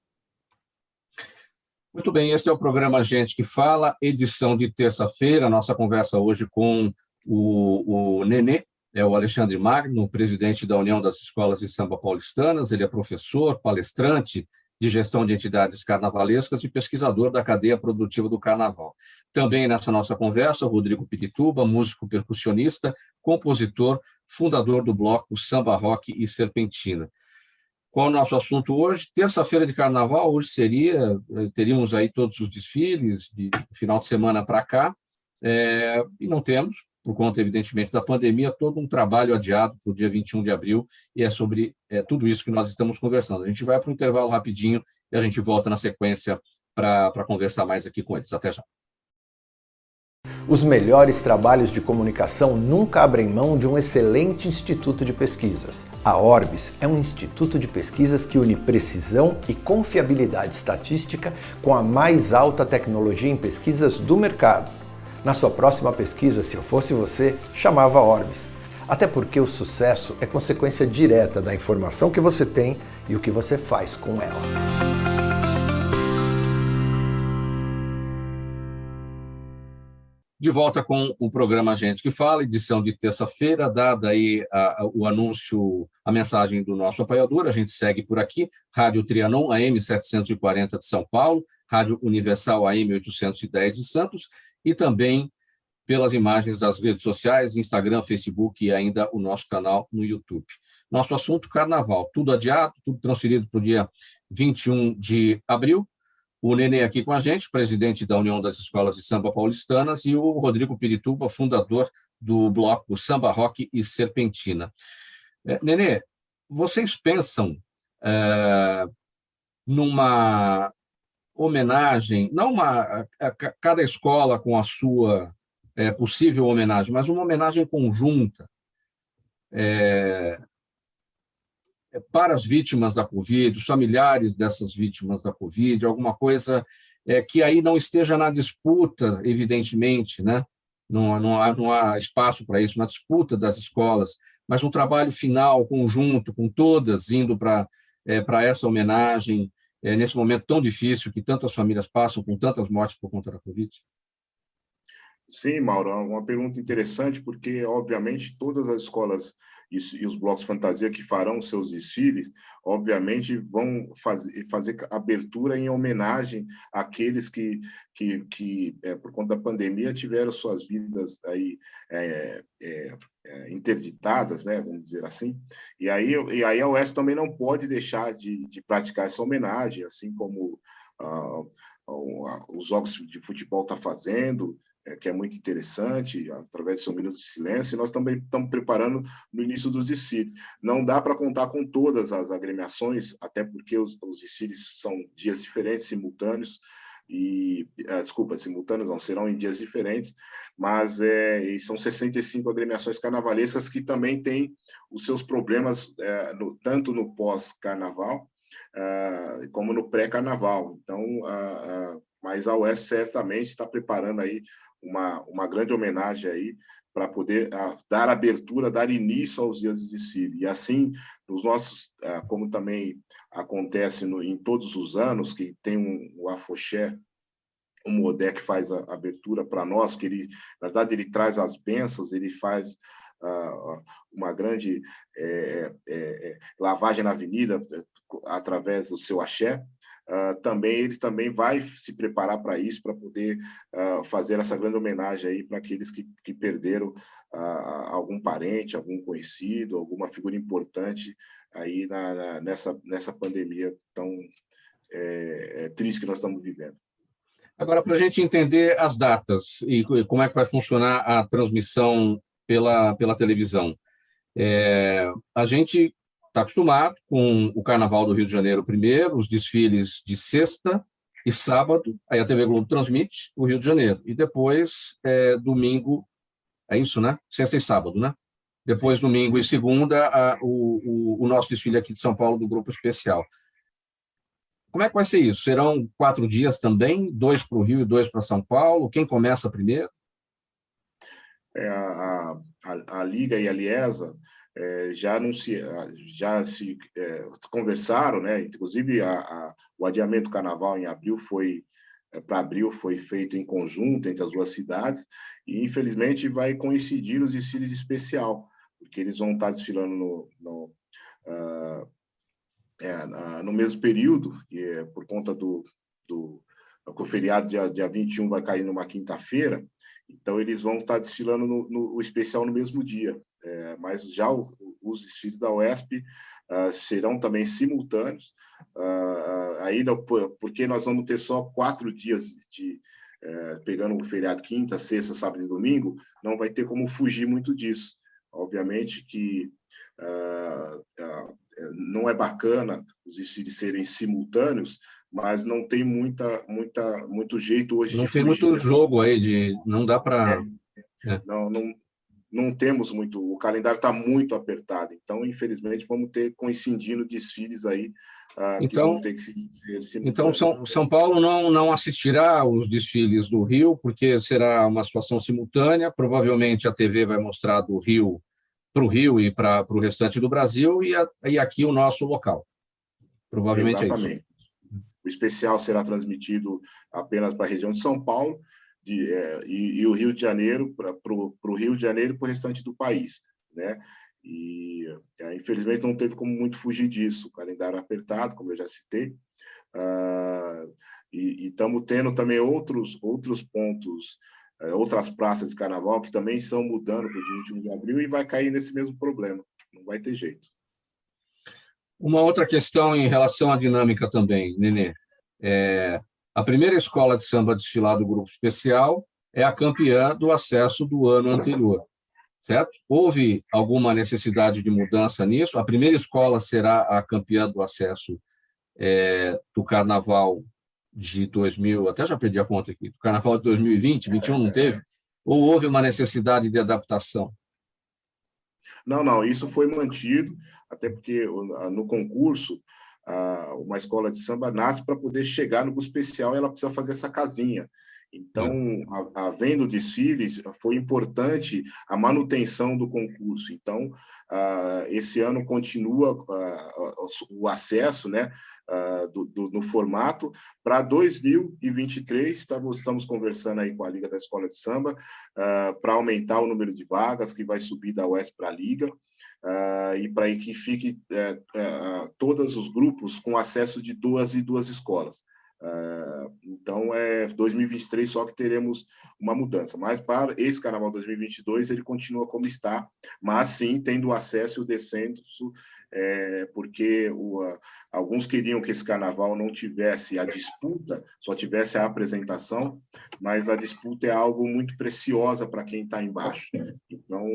S1: Muito bem, esse é o programa Gente que Fala, edição de terça-feira. Nossa conversa hoje com o Nenê, o Alexandre Magno, presidente da União das Escolas de Samba Paulistanas. Ele é professor, palestrante de gestão de entidades carnavalescas e pesquisador da cadeia produtiva do carnaval. Também nessa nossa conversa, o Rodrigo Pirituba, músico percussionista, compositor, fundador do bloco Samba Rock e Serpentina. Qual é o nosso assunto hoje? Terça-feira de carnaval, hoje teríamos aí todos os desfiles de final de semana para cá, e não temos, por conta, evidentemente, da pandemia, todo um trabalho adiado para o dia 21 de abril, e é sobre tudo isso que nós estamos conversando. A gente vai para um intervalo rapidinho e a gente volta na sequência para conversar mais aqui com eles. Até já.
S4: Os melhores trabalhos de comunicação nunca abrem mão de um excelente instituto de pesquisas. A Orbis é um instituto de pesquisas que une precisão e confiabilidade estatística com a mais alta tecnologia em pesquisas do mercado. Na sua próxima pesquisa, se eu fosse você, chamava Orbis. Até porque o sucesso é consequência direta da informação que você tem e o que você faz com ela.
S1: De volta com o programa Gente que Fala, edição de terça-feira, dada aí o anúncio, a mensagem do nosso apoiador, a gente segue por aqui, Rádio Trianon, AM 740 de São Paulo, Rádio Universal, AM 810 de Santos, e também pelas imagens das redes sociais, Instagram, Facebook e ainda o nosso canal no YouTube. Nosso assunto, carnaval, tudo adiado, tudo transferido para o dia 21 de abril, o Nenê aqui com a gente, presidente da União das Escolas de Samba Paulistanas, e o Rodrigo Pirituba, fundador do bloco Samba Rock e Serpentina. Nenê, vocês pensam numa homenagem, não cada escola com a sua possível homenagem, mas uma homenagem conjunta para as vítimas da Covid, os familiares dessas vítimas da Covid, alguma coisa que aí não esteja na disputa, evidentemente, né? Não há espaço para isso, na disputa das escolas, mas um trabalho final, conjunto, com todas indo para essa homenagem, nesse momento tão difícil que tantas famílias passam, com tantas mortes por conta da Covid?
S2: Sim, Mauro, é uma pergunta interessante, porque, obviamente, todas as escolas e os blocos fantasia que farão seus desfiles, obviamente, vão fazer abertura em homenagem àqueles que por conta da pandemia, tiveram suas vidas aí interditadas, né, vamos dizer assim. E aí a UESP também não pode deixar de praticar essa homenagem, assim como os jogos de futebol estão fazendo, que é muito interessante, através do seu minuto de silêncio, e nós também estamos preparando no início dos desfiles. Não dá para contar com todas as agremiações, até porque os desfiles são dias diferentes, simultâneos, simultâneos não, serão em dias diferentes, mas e são 65 agremiações carnavalescas que também têm os seus problemas, tanto no pós-carnaval, como no pré-carnaval. Então, mas a UESP certamente está preparando aí uma grande homenagem aí para poder dar abertura, dar início aos dias de desfile. E assim, nos nossos, como também acontece em todos os anos, que tem o Afoxé, o Modé que faz a abertura para nós, que ele, na verdade, ele traz as bênçãos, ele faz uma grande lavagem na avenida através do seu axé. Ele também vai se preparar para isso, para poder fazer essa grande homenagem aí para aqueles que perderam algum parente, algum conhecido, alguma figura importante aí nessa pandemia tão triste que nós estamos vivendo.
S1: Agora, para a gente entender as datas e como é que vai funcionar a transmissão pela televisão. A gente está acostumado com o Carnaval do Rio de Janeiro primeiro, os desfiles de sexta e sábado, aí a TV Globo transmite o Rio de Janeiro, e depois domingo, é isso, né? Sexta e sábado, né? Depois, domingo e segunda, o nosso desfile aqui de São Paulo do Grupo Especial. Como é que vai ser isso? Serão 4 dias também? 2 para o Rio e 2 para São Paulo? Quem começa primeiro?
S2: A Liga e a Liesa já se conversaram, né? Inclusive o adiamento do Carnaval em abril para abril foi feito em conjunto entre as duas cidades e infelizmente vai coincidir os desfiles especial, porque eles vão estar desfilando no mesmo período, por conta do o feriado dia 21 vai cair numa quinta-feira, então eles vão estar desfilando no especial no mesmo dia. Mas já os desfiles da UESP serão também simultâneos, ainda porque nós vamos ter só 4 dias pegando o feriado quinta, sexta, sábado e domingo, não vai ter como fugir muito disso. Obviamente que não é bacana os desfiles serem simultâneos, mas não tem muito jeito hoje
S1: não
S2: de
S1: tem
S2: fugir.
S1: Muito jogo aí, não dá para...
S2: Não temos muito, o calendário está muito apertado, então, infelizmente, vamos ter coincidindo desfiles aí que vão ter que ser simultâneos.
S1: Então, São Paulo não assistirá aos desfiles do Rio, porque será uma situação simultânea, provavelmente a TV vai mostrar do Rio para o Rio e para o restante do Brasil, e aqui o nosso local. Provavelmente
S2: Exatamente.
S1: É isso.
S2: O especial será transmitido apenas para a região de São Paulo e o Rio de Janeiro para o Rio de Janeiro e para o restante do país, né? E infelizmente não teve como muito fugir disso. O calendário apertado, como eu já citei, e estamos tendo também outros pontos, outras praças de carnaval que também estão mudando para o dia 21 de abril e vai cair nesse mesmo problema. Não vai ter jeito.
S1: Uma outra questão em relação à dinâmica também, Nenê. A primeira escola de samba a desfilar do Grupo Especial é a campeã do acesso do ano anterior, certo? Houve alguma necessidade de mudança nisso? A primeira escola será a campeã do acesso do Carnaval de 2000, até já perdi a conta aqui, do Carnaval de 2020, 2021 não teve? Ou houve uma necessidade de adaptação?
S2: Não, isso foi mantido, até porque no concurso uma escola de samba nasce para poder chegar no grupo especial, ela precisa fazer essa casinha. Então, havendo desfiles, foi importante a manutenção do concurso. Então, esse ano continua o acesso, né, no formato. Para 2023, estamos conversando aí com a Liga da Escola de Samba para aumentar o número de vagas, que vai subir da UESP para a Liga, e para que fique todos os grupos com acesso de 2 escolas. Então, 2023 só que teremos uma mudança, mas para esse Carnaval 2022 ele continua como está, mas sim tendo acesso e o descenso, porque alguns queriam que esse Carnaval não tivesse a disputa, só tivesse a apresentação, mas a disputa é algo muito preciosa para quem está embaixo. Então,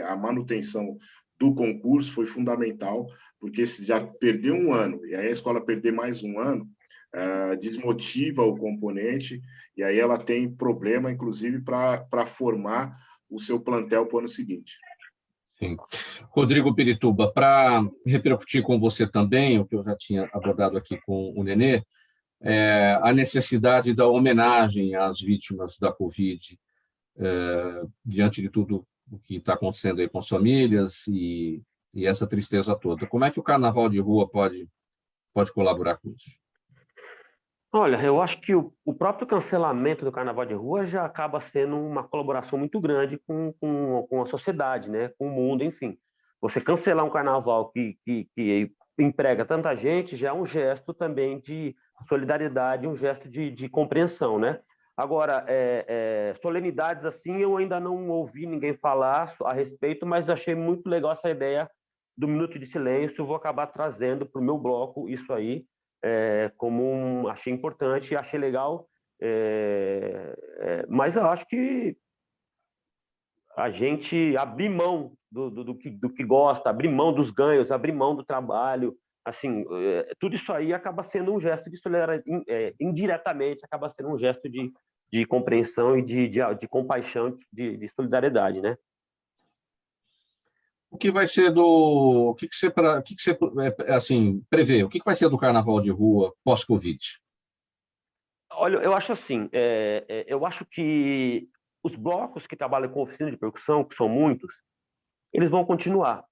S2: a manutenção do concurso foi fundamental, porque se já perdeu um ano, e aí a escola perder mais um ano, desmotiva o componente, e aí ela tem problema, inclusive, para formar o seu plantel para o ano seguinte.
S1: Sim. Rodrigo Pirituba, para repercutir com você também, o que eu já tinha abordado aqui com o Nenê, a necessidade da homenagem às vítimas da Covid, diante de tudo o que está acontecendo aí com as famílias e essa tristeza toda. Como é que o Carnaval de Rua pode colaborar com isso?
S3: Olha, eu acho que o próprio cancelamento do Carnaval de Rua já acaba sendo uma colaboração muito grande com a sociedade, né? Com o mundo, enfim. Você cancelar um carnaval que emprega tanta gente já é um gesto também de solidariedade, um gesto de compreensão, né? Agora, solenidades assim, eu ainda não ouvi ninguém falar a respeito, mas achei muito legal essa ideia do Minuto de Silêncio. Eu vou acabar trazendo para o meu bloco isso aí, achei importante, achei legal, mas eu acho que a gente abrir mão do que gosta, abrir mão dos ganhos, abrir mão do trabalho, assim, tudo isso aí acaba sendo um gesto de solidariedade, indiretamente acaba sendo um gesto de compreensão e de compaixão, de solidariedade, né?
S1: O que vai ser o que você assim prevê? O que vai ser do Carnaval de Rua pós-Covid?
S3: Olha, eu acho assim, eu acho que os blocos que trabalham com oficina de percussão, que são muitos, eles vão continuar.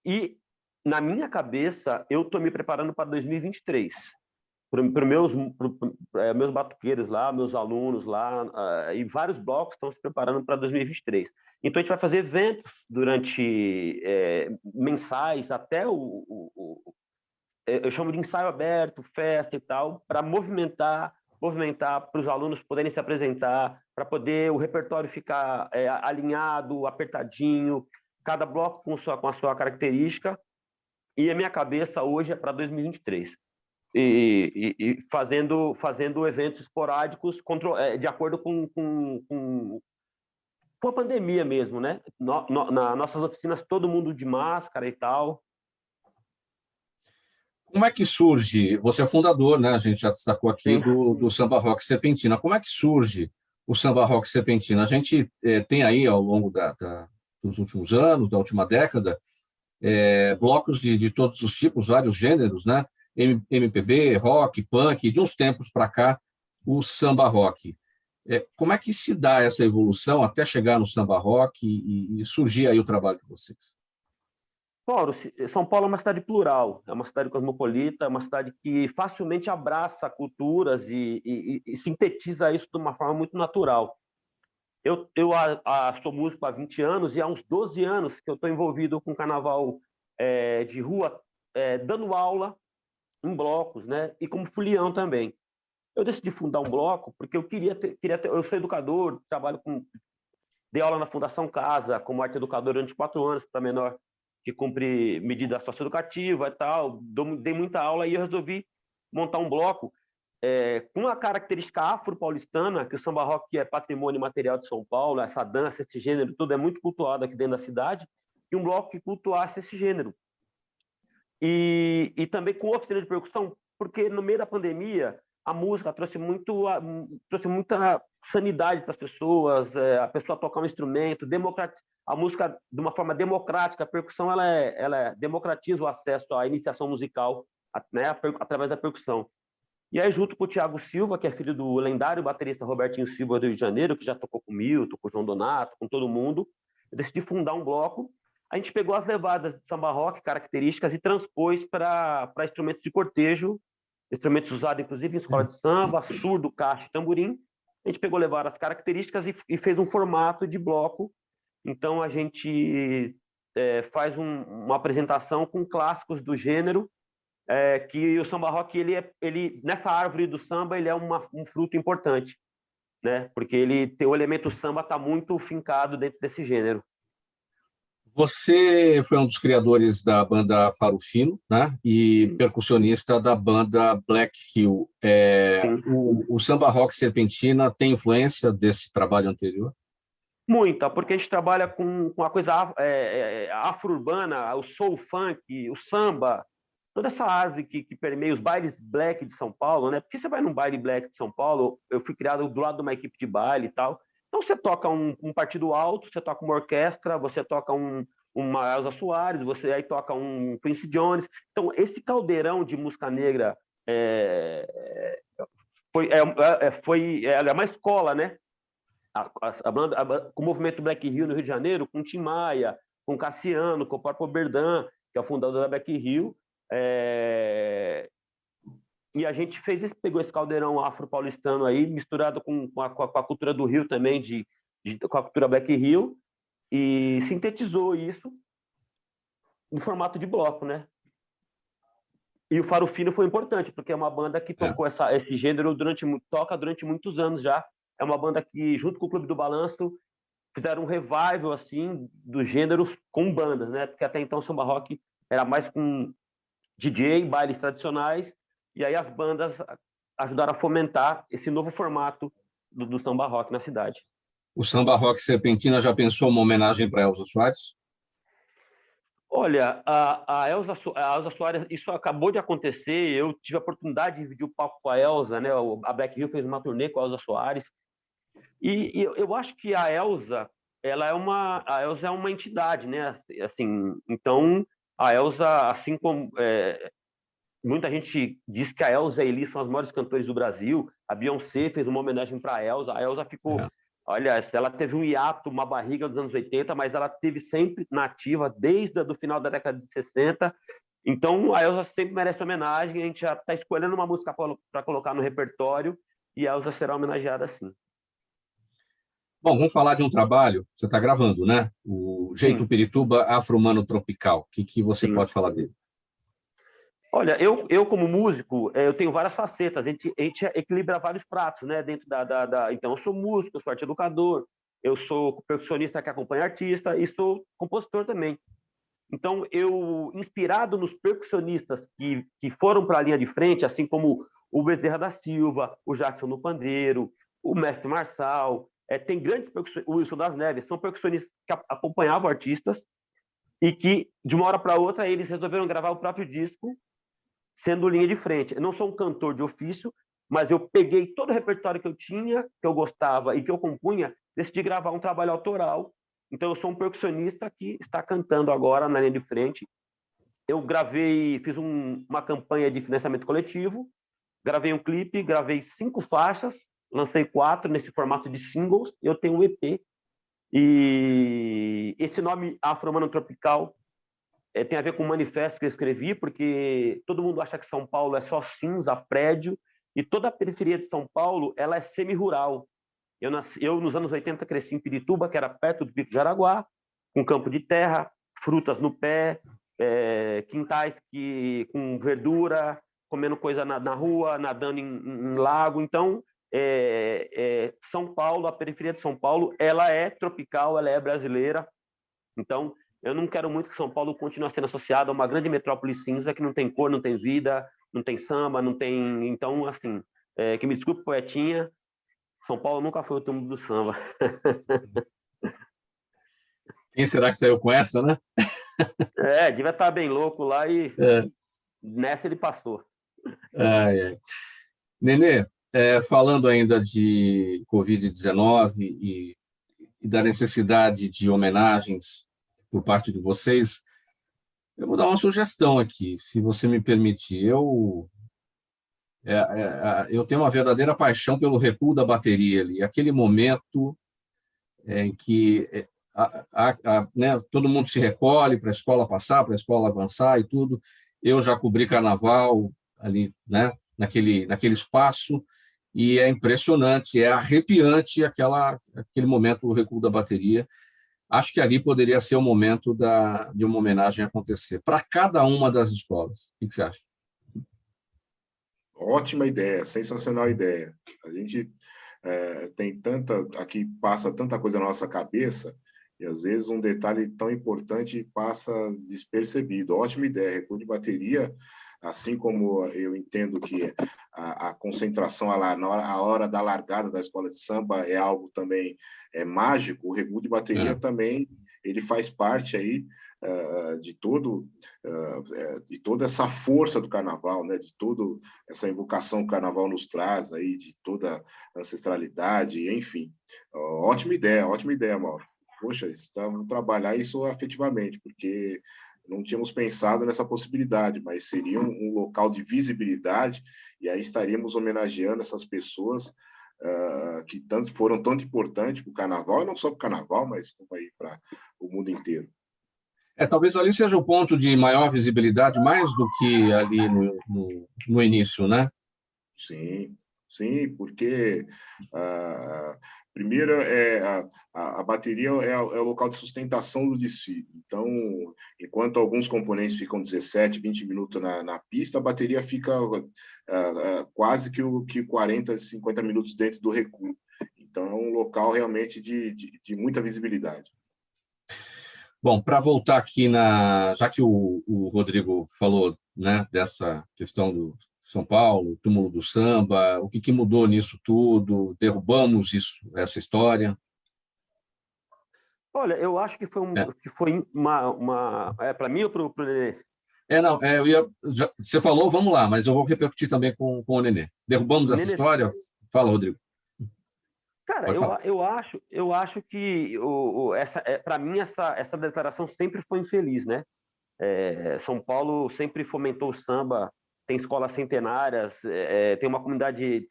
S3: E na minha cabeça, eu estou me preparando para 2023. Para meus batuqueiros lá, meus alunos lá, e vários blocos estão se preparando para 2023. Então, a gente vai fazer eventos durante mensais, até eu chamo de ensaio aberto, festa e tal, para movimentar para os alunos poderem se apresentar, para poder o repertório ficar alinhado, apertadinho, cada bloco com a sua característica. E a minha cabeça hoje é para 2023. E fazendo eventos esporádicos de acordo com a pandemia mesmo, né? Nas nossas oficinas, todo mundo de máscara e tal.
S1: Como é que surge? Você é fundador, né? A gente já destacou aqui do Samba Rock Serpentina. Como é que surge o Samba Rock Serpentina? A gente tem aí, ao longo dos últimos anos, da última década, blocos de todos os tipos, vários gêneros, né? MPB, rock, punk, de uns tempos para cá, o samba rock. Como é que se dá essa evolução até chegar no samba rock e surgir aí o trabalho de vocês?
S3: Paulo, São Paulo é uma cidade plural, é uma cidade cosmopolita, é uma cidade que facilmente abraça culturas e sintetiza isso de uma forma muito natural. Eu sou músico há 20 anos e há uns 12 anos que eu estou envolvido com carnaval de rua, dando aula em blocos, né? E como folião também. Eu decidi fundar um bloco porque eu queria ter, eu sou educador, dei aula na Fundação Casa como arte educador durante 4 anos para menor que cumpre medida socioeducativa e tal, dei muita aula e eu resolvi montar um bloco com a característica afro-paulistana, que o samba rock é patrimônio material de São Paulo, essa dança, esse gênero, tudo é muito cultuado aqui dentro da cidade, e um bloco que cultuasse esse gênero. E também com oficina de percussão, porque no meio da pandemia, a música trouxe muita sanidade para as pessoas, a pessoa tocar um instrumento, a música de uma forma democrática, a percussão ela democratiza o acesso à iniciação musical, né, através da percussão. E aí, junto com o Thiago Silva, que é filho do lendário baterista Robertinho Silva do Rio de Janeiro, que já tocou com o Milton, com o João Donato, com todo mundo, eu decidi fundar um bloco. A gente pegou as levadas de samba rock, características, e transpôs para instrumentos de cortejo, instrumentos usados, inclusive, em escola de samba, surdo, caixa e tamborim. A gente pegou, levar as características e fez um formato de bloco. Então, a gente faz uma apresentação com clássicos do gênero, que o samba rock, ele nessa árvore do samba, ele é um fruto importante, né? Porque o elemento samba está muito fincado dentro desse gênero.
S1: Você foi um dos criadores da banda Faro Fino, né? E percussionista da banda Black Hill. O samba rock Serpentina tem influência desse trabalho anterior?
S3: Muita, porque a gente trabalha com a coisa afro-urbana, o soul funk, o samba, toda essa árvore que permeia os bailes black de São Paulo, né? Porque você vai num baile black de São Paulo, eu fui criado do lado de uma equipe de baile e tal. Então você toca um partido alto, você toca uma orquestra, você toca uma Elza Soares, você aí toca um Quincy Jones. Então esse caldeirão de música negra é uma escola, né? Com o movimento Black Hill no Rio de Janeiro, com Tim Maia, com Cassiano, com o próprio Berdan, que é o fundador da Black Hill. E a gente pegou esse caldeirão afro-paulistano aí, misturado com a cultura do Rio também, com a cultura Black Hill, e sintetizou isso no formato de bloco, né? E o Faro Fino foi importante, porque é uma banda que tocou esse gênero toca durante muitos anos já. É uma banda que, junto com o Clube do Balanço, fizeram um revival assim, dos gêneros com bandas, né? Porque até então o samba rock era mais com DJ, bailes tradicionais, e aí as bandas ajudaram a fomentar esse novo formato do samba rock na cidade.
S1: O samba rock Serpentina já pensou uma homenagem para Elza Soares?
S3: Olha, a Elza Soares, isso acabou de acontecer, eu tive a oportunidade de dividir o palco com a Elza, né? A Black Hill fez uma turnê com a Elza Soares, e eu acho que a Elza é uma entidade, né? Assim, então, a Elza, assim como muita gente diz que a Elza e a Elis são as maiores cantores do Brasil, a Beyoncé fez uma homenagem para a Elza ficou... Olha, ela teve um hiato, uma barriga dos anos 80, mas ela teve sempre na ativa desde o final da década de 60. Então, a Elza sempre merece homenagem. A gente já está escolhendo uma música para colocar no repertório e a Elza será homenageada sim.
S1: Bom, vamos falar de um trabalho, você está gravando, né? O Jeito Pirituba Afro-Humano Tropical. O que você pode falar dele?
S3: Olha, eu como músico, eu tenho várias facetas, a gente equilibra vários pratos, né? Dentro então, eu sou músico, eu sou arte educador, eu sou percussionista que acompanha artista e sou compositor também. Então, inspirado nos percussionistas que foram para a linha de frente, assim como o Bezerra da Silva, o Jackson no pandeiro, o Mestre Marçal, tem grandes percussionistas, o Wilson das Neves, são percussionistas que acompanhavam artistas e que, de uma hora para outra, eles resolveram gravar o próprio disco, sendo linha de frente. Eu não sou um cantor de ofício, mas eu peguei todo o repertório que eu tinha, que eu gostava e que eu compunha, decidi gravar um trabalho autoral. Então, eu sou um percussionista que está cantando agora na linha de frente. Eu fiz uma campanha de financiamento coletivo, gravei um clipe, gravei 5 faixas, lancei 4 nesse formato de singles, eu tenho um EP. E esse nome Afro-Humano Tropical tem a ver com um manifesto que eu escrevi, porque todo mundo acha que São Paulo é só cinza, prédio, e toda a periferia de São Paulo ela é semi-rural. Eu, nos anos 80, cresci em Pirituba, que era perto do Pico de Jaraguá, com campo de terra, frutas no pé, quintais com verdura, comendo coisa na rua, nadando em lago. Então, São Paulo, a periferia de São Paulo, ela é tropical, ela é brasileira. Então, eu não quero muito que São Paulo continue sendo associado a uma grande metrópole cinza que não tem cor, não tem vida, não tem samba, não tem... Então, assim, que me desculpe, poetinha, São Paulo nunca foi o túmulo do samba.
S1: Quem será que saiu com essa, né?
S3: Devia estar bem louco lá e nessa ele passou.
S1: Nenê, falando ainda de Covid-19 e da necessidade de homenagens por parte de vocês, eu vou dar uma sugestão aqui, se você me permitir. Eu tenho uma verdadeira paixão pelo recuo da bateria ali, aquele momento em que né, todo mundo se recolhe para a escola passar, para a escola avançar e tudo. Eu já cobri carnaval ali, né, naquele espaço, e é impressionante, é arrepiante aquele momento do recuo da bateria. Acho que ali poderia ser o momento de uma homenagem acontecer, para cada uma das escolas. O que você acha?
S2: Ótima ideia, sensacional ideia. A gente tem aqui passa tanta coisa na nossa cabeça, e às vezes um detalhe tão importante passa despercebido. Ótima ideia, recuo de bateria, assim como eu entendo que a concentração a hora da largada da escola de samba é algo também mágico, o recuo de bateria também ele faz parte aí de toda essa força do carnaval, né? De toda essa invocação que o carnaval nos traz aí, de toda a ancestralidade, enfim. Ótima ideia, Mauro. Poxa, vamos trabalhar isso afetivamente, porque não tínhamos pensado nessa possibilidade, mas seria um local de visibilidade, e aí estaríamos homenageando essas pessoas que foram tanto importantes para o carnaval, e não só para o carnaval, mas como aí para o mundo inteiro.
S1: Talvez ali seja o ponto de maior visibilidade, mais do que ali no início, né?
S2: Sim, porque primeiro a bateria é o local de sustentação do desfile. Então, enquanto alguns componentes ficam 17, 20 minutos na pista, a bateria fica quase que 40, 50 minutos dentro do recuo. Então, é um local realmente de muita visibilidade.
S1: Bom, para voltar aqui já que o Rodrigo falou, né, dessa questão do São Paulo, túmulo do samba, o que mudou nisso tudo? Derrubamos essa história?
S3: Olha, eu acho que foi uma para mim ou para o Nenê?
S1: Não, você falou, vamos lá, mas eu vou repercutir também com o Nenê. Derrubamos essa história? Fala, Rodrigo.
S3: Cara, eu acho que para mim essa declaração sempre foi infeliz, né? São Paulo sempre fomentou o samba, tem escolas centenárias, tem uma comunidade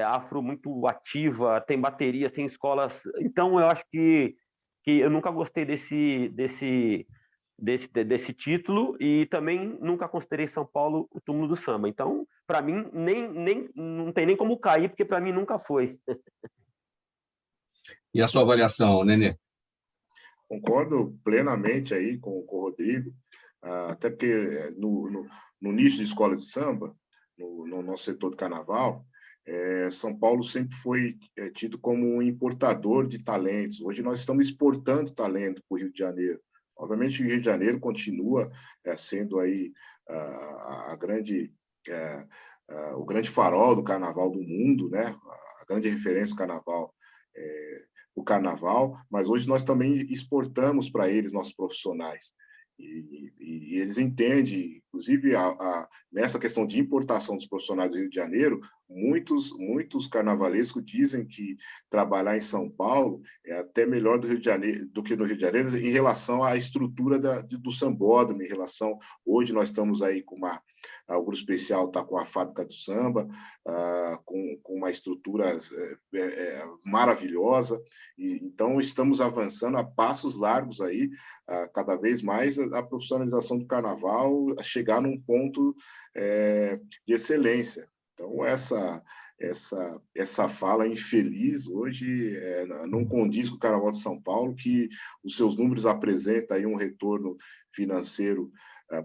S3: afro muito ativa, tem baterias, tem escolas. Então, eu acho que eu nunca gostei desse título, e também nunca considerei São Paulo o túmulo do samba. Então, para mim, não tem nem como cair, porque para mim nunca foi.
S1: E a sua avaliação, Nenê?
S2: Concordo plenamente aí com o Rodrigo, até porque no nicho de escola de samba, no nosso setor de carnaval, São Paulo sempre foi tido como um importador de talentos. Hoje nós estamos exportando talento para o Rio de Janeiro. Obviamente, o Rio de Janeiro continua sendo aí o grande farol do carnaval do mundo, né? A grande referência do carnaval. O carnaval, mas hoje nós também exportamos para eles nossos profissionais. E eles entendem, inclusive, nessa questão de importação dos profissionais do Rio de Janeiro, muitos carnavalescos dizem que trabalhar em São Paulo é até melhor do que no Rio de Janeiro em relação à estrutura do sambódromo, em relação... Hoje nós estamos aí com o Grupo Especial está com a Fábrica do Samba, com uma estrutura maravilhosa, então estamos avançando a passos largos aí, cada vez mais a profissionalização do carnaval a chegar num ponto de excelência. Então, essa fala infeliz hoje não condiz com o Carnaval de São Paulo, que os seus números apresentam aí um retorno financeiro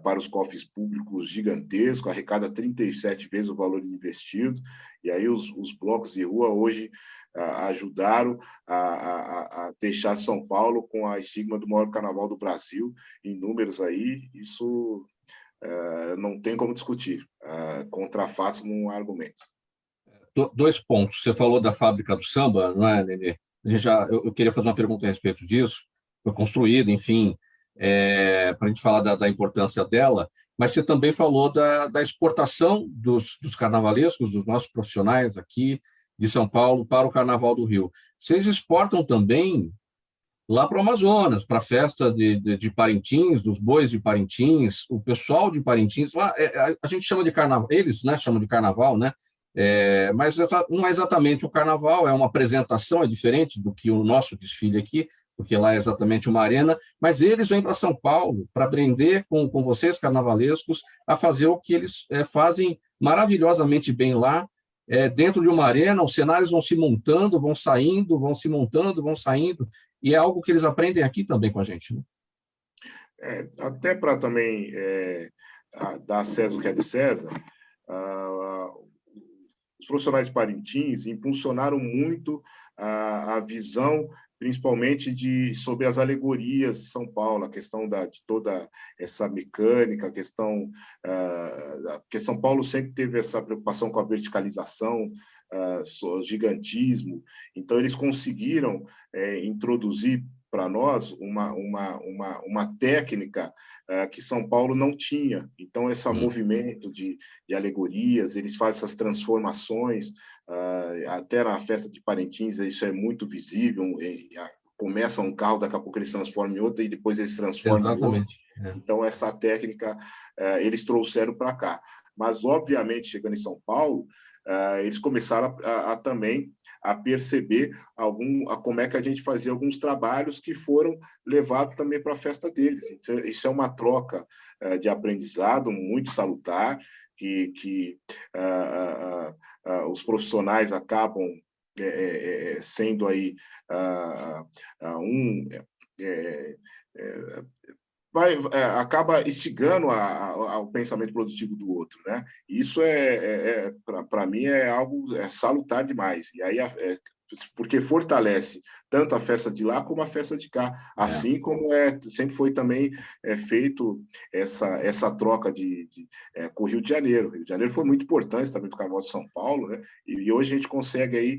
S2: para os cofres públicos gigantesco, arrecada 37 vezes o valor investido, e aí os blocos de rua hoje ajudaram a deixar São Paulo com a estigma do maior carnaval do Brasil, em números aí, isso não tem como discutir, contra fatos não há argumentos.
S1: Dois pontos, você falou da Fábrica do Samba, não é, Nenê? Eu queria fazer uma pergunta a respeito disso, foi construída, enfim, para a gente falar da importância dela, mas você também falou da exportação dos carnavalescos, dos nossos profissionais aqui de São Paulo para o Carnaval do Rio. Vocês exportam também lá para o Amazonas, para a festa de Parintins, dos bois de Parintins, o pessoal de Parintins, lá, a gente chama de carnaval, eles, né, chamam de carnaval, né? Mas não é exatamente o carnaval, é uma apresentação, é diferente do que o nosso desfile aqui, porque lá é exatamente uma arena, mas eles vêm para São Paulo para aprender com vocês, carnavalescos, a fazer o que eles fazem maravilhosamente bem lá, dentro de uma arena, os cenários vão se montando, vão saindo, vão se montando, vão saindo, e é algo que eles aprendem aqui também com a gente, né?
S2: Até para também dar a César o que é de César, os profissionais de Parintins impulsionaram muito a visão, principalmente sobre as alegorias de São Paulo, a questão de toda essa mecânica, porque São Paulo sempre teve essa preocupação com a verticalização, gigantismo, então eles conseguiram introduzir para nós uma técnica que São Paulo não tinha. Então, esse movimento de alegorias, eles fazem essas transformações, até na festa de Parintins, isso é muito visível, começa um carro, daqui a pouco eles transformam em outro, e depois eles transformam
S1: Exatamente.
S2: em outro. Então, essa técnica eles trouxeram para cá. Mas, obviamente, chegando em São Paulo, eles começaram também a perceber como é que a gente fazia alguns trabalhos que foram levados também para a festa deles. Então, isso é uma troca de aprendizado muito salutar, que os profissionais acabam sendo aí acaba instigando ao pensamento produtivo do outro, né? Isso para mim é algo salutar demais. E aí porque fortalece tanto a festa de lá como a festa de cá, assim como sempre foi também feito essa troca com o Rio de Janeiro. O Rio de Janeiro foi muito importante também para o Carnaval de São Paulo, né? E hoje a gente consegue aí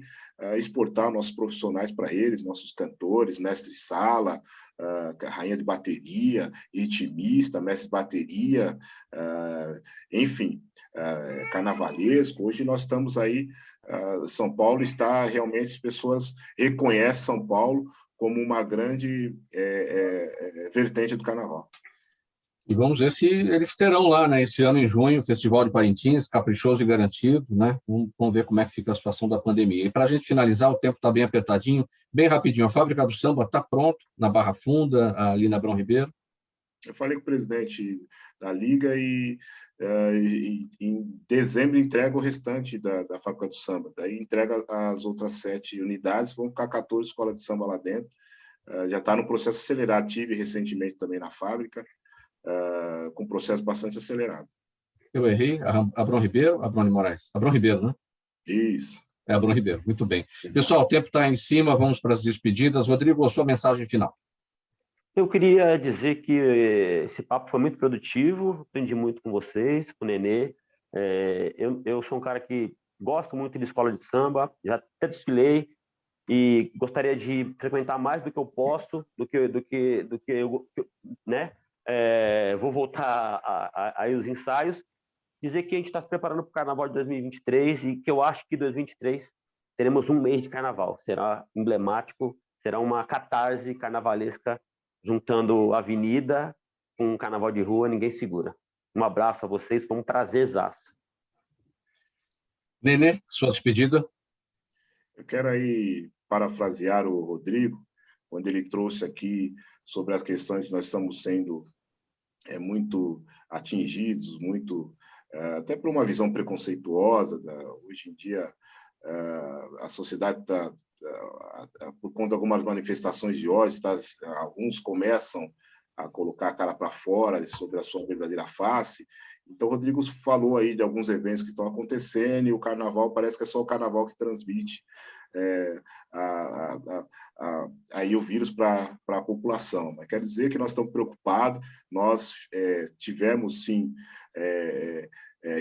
S2: exportar nossos profissionais para eles, nossos cantores, mestre-sala, rainha de bateria, ritmista, mestre de bateria, enfim, carnavalesco. Hoje nós estamos aí, São Paulo está realmente, as pessoas reconhecem São Paulo como uma grande vertente do carnaval.
S1: E vamos ver se eles terão lá, né, esse ano em junho, o Festival de Parintins, caprichoso e garantido, né? Vamos ver como é que fica a situação da pandemia. E para a gente finalizar, o tempo está bem apertadinho, bem rapidinho. A Fábrica do Samba está pronto, na Barra Funda, ali na Abrão Ribeiro.
S2: Eu falei com o presidente da Liga e em dezembro entrega o restante da Fábrica do Samba. Daí entrega as outras 7 unidades, vão ficar 14 escolas de samba lá dentro. Já está no processo acelerado. Tive recentemente também na fábrica, com processo bastante acelerado.
S1: Eu errei, Abrão Ribeiro, Abrão de Moraes. Abrão Ribeiro, né?
S2: Isso.
S1: É Abrão Ribeiro, muito bem.
S2: Exato.
S1: Pessoal, o tempo está em cima, vamos para as despedidas. Rodrigo, a sua mensagem final.
S3: Eu queria dizer que esse papo foi muito produtivo, aprendi muito com vocês, com o Nenê. Eu sou um cara que gosto muito de escola de samba, já até desfilei e gostaria de frequentar mais do que eu posso, do que eu, né? Vou voltar aí os ensaios, dizer que a gente está se preparando para o Carnaval de 2023 e que eu acho que em 2023 teremos um mês de Carnaval. Será emblemático, será uma catarse carnavalesca juntando avenida com Carnaval de rua, ninguém segura. Um abraço a vocês, foi um prazerzaço.
S1: Nenê, sua despedida.
S2: Eu quero aí parafrasear o Rodrigo, quando ele trouxe aqui sobre as questões que nós estamos sendo muito atingidos, até por uma visão preconceituosa. Hoje em dia, a sociedade está, por conta de algumas manifestações de ódio, alguns começam a colocar a cara para fora sobre a sua verdadeira face. Então, o Rodrigo falou aí de alguns eventos que estão acontecendo e o carnaval parece que é só o carnaval que transmite aí o vírus para a população. Mas quero dizer que nós estamos preocupados, nós tivemos, sim,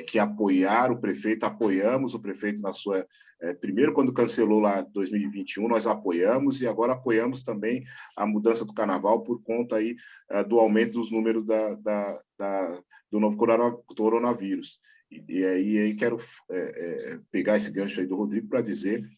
S2: que apoiaram o prefeito, apoiamos o prefeito na sua... primeiro, quando cancelou lá 2021, nós apoiamos, e agora apoiamos também a mudança do carnaval por conta aí, do aumento dos números do novo coronavírus. E aí quero pegar esse gancho aí do Rodrigo para dizer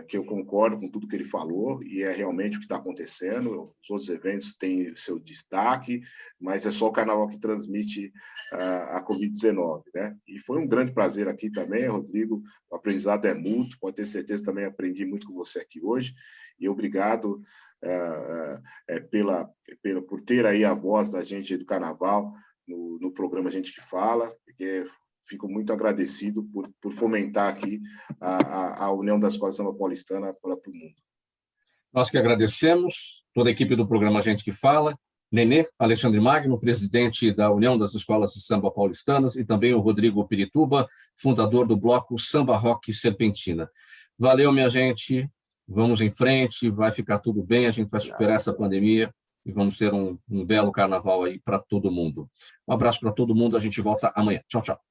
S2: que eu concordo com tudo que ele falou, e é realmente o que está acontecendo. Os outros eventos têm seu destaque, mas é só o carnaval que transmite a Covid-19, né? E foi um grande prazer aqui também, Rodrigo. O aprendizado é mútuo, pode ter certeza, também aprendi muito com você aqui hoje, e obrigado por ter aí a voz da gente do carnaval no programa Gente que Fala, porque fico muito agradecido por fomentar aqui a união das escolas de samba paulistana para o mundo.
S1: Nós que agradecemos, toda a equipe do programa Gente que Fala, Nenê, Alexandre Magno, presidente da União das Escolas de Samba Paulistanas, e também o Rodrigo Pirituba, fundador do bloco Samba Rock Serpentina. Valeu, minha gente, vamos em frente, vai ficar tudo bem, a gente vai superar essa pandemia e vamos ter um belo carnaval aí para todo mundo. Um abraço para todo mundo, a gente volta amanhã. Tchau, tchau.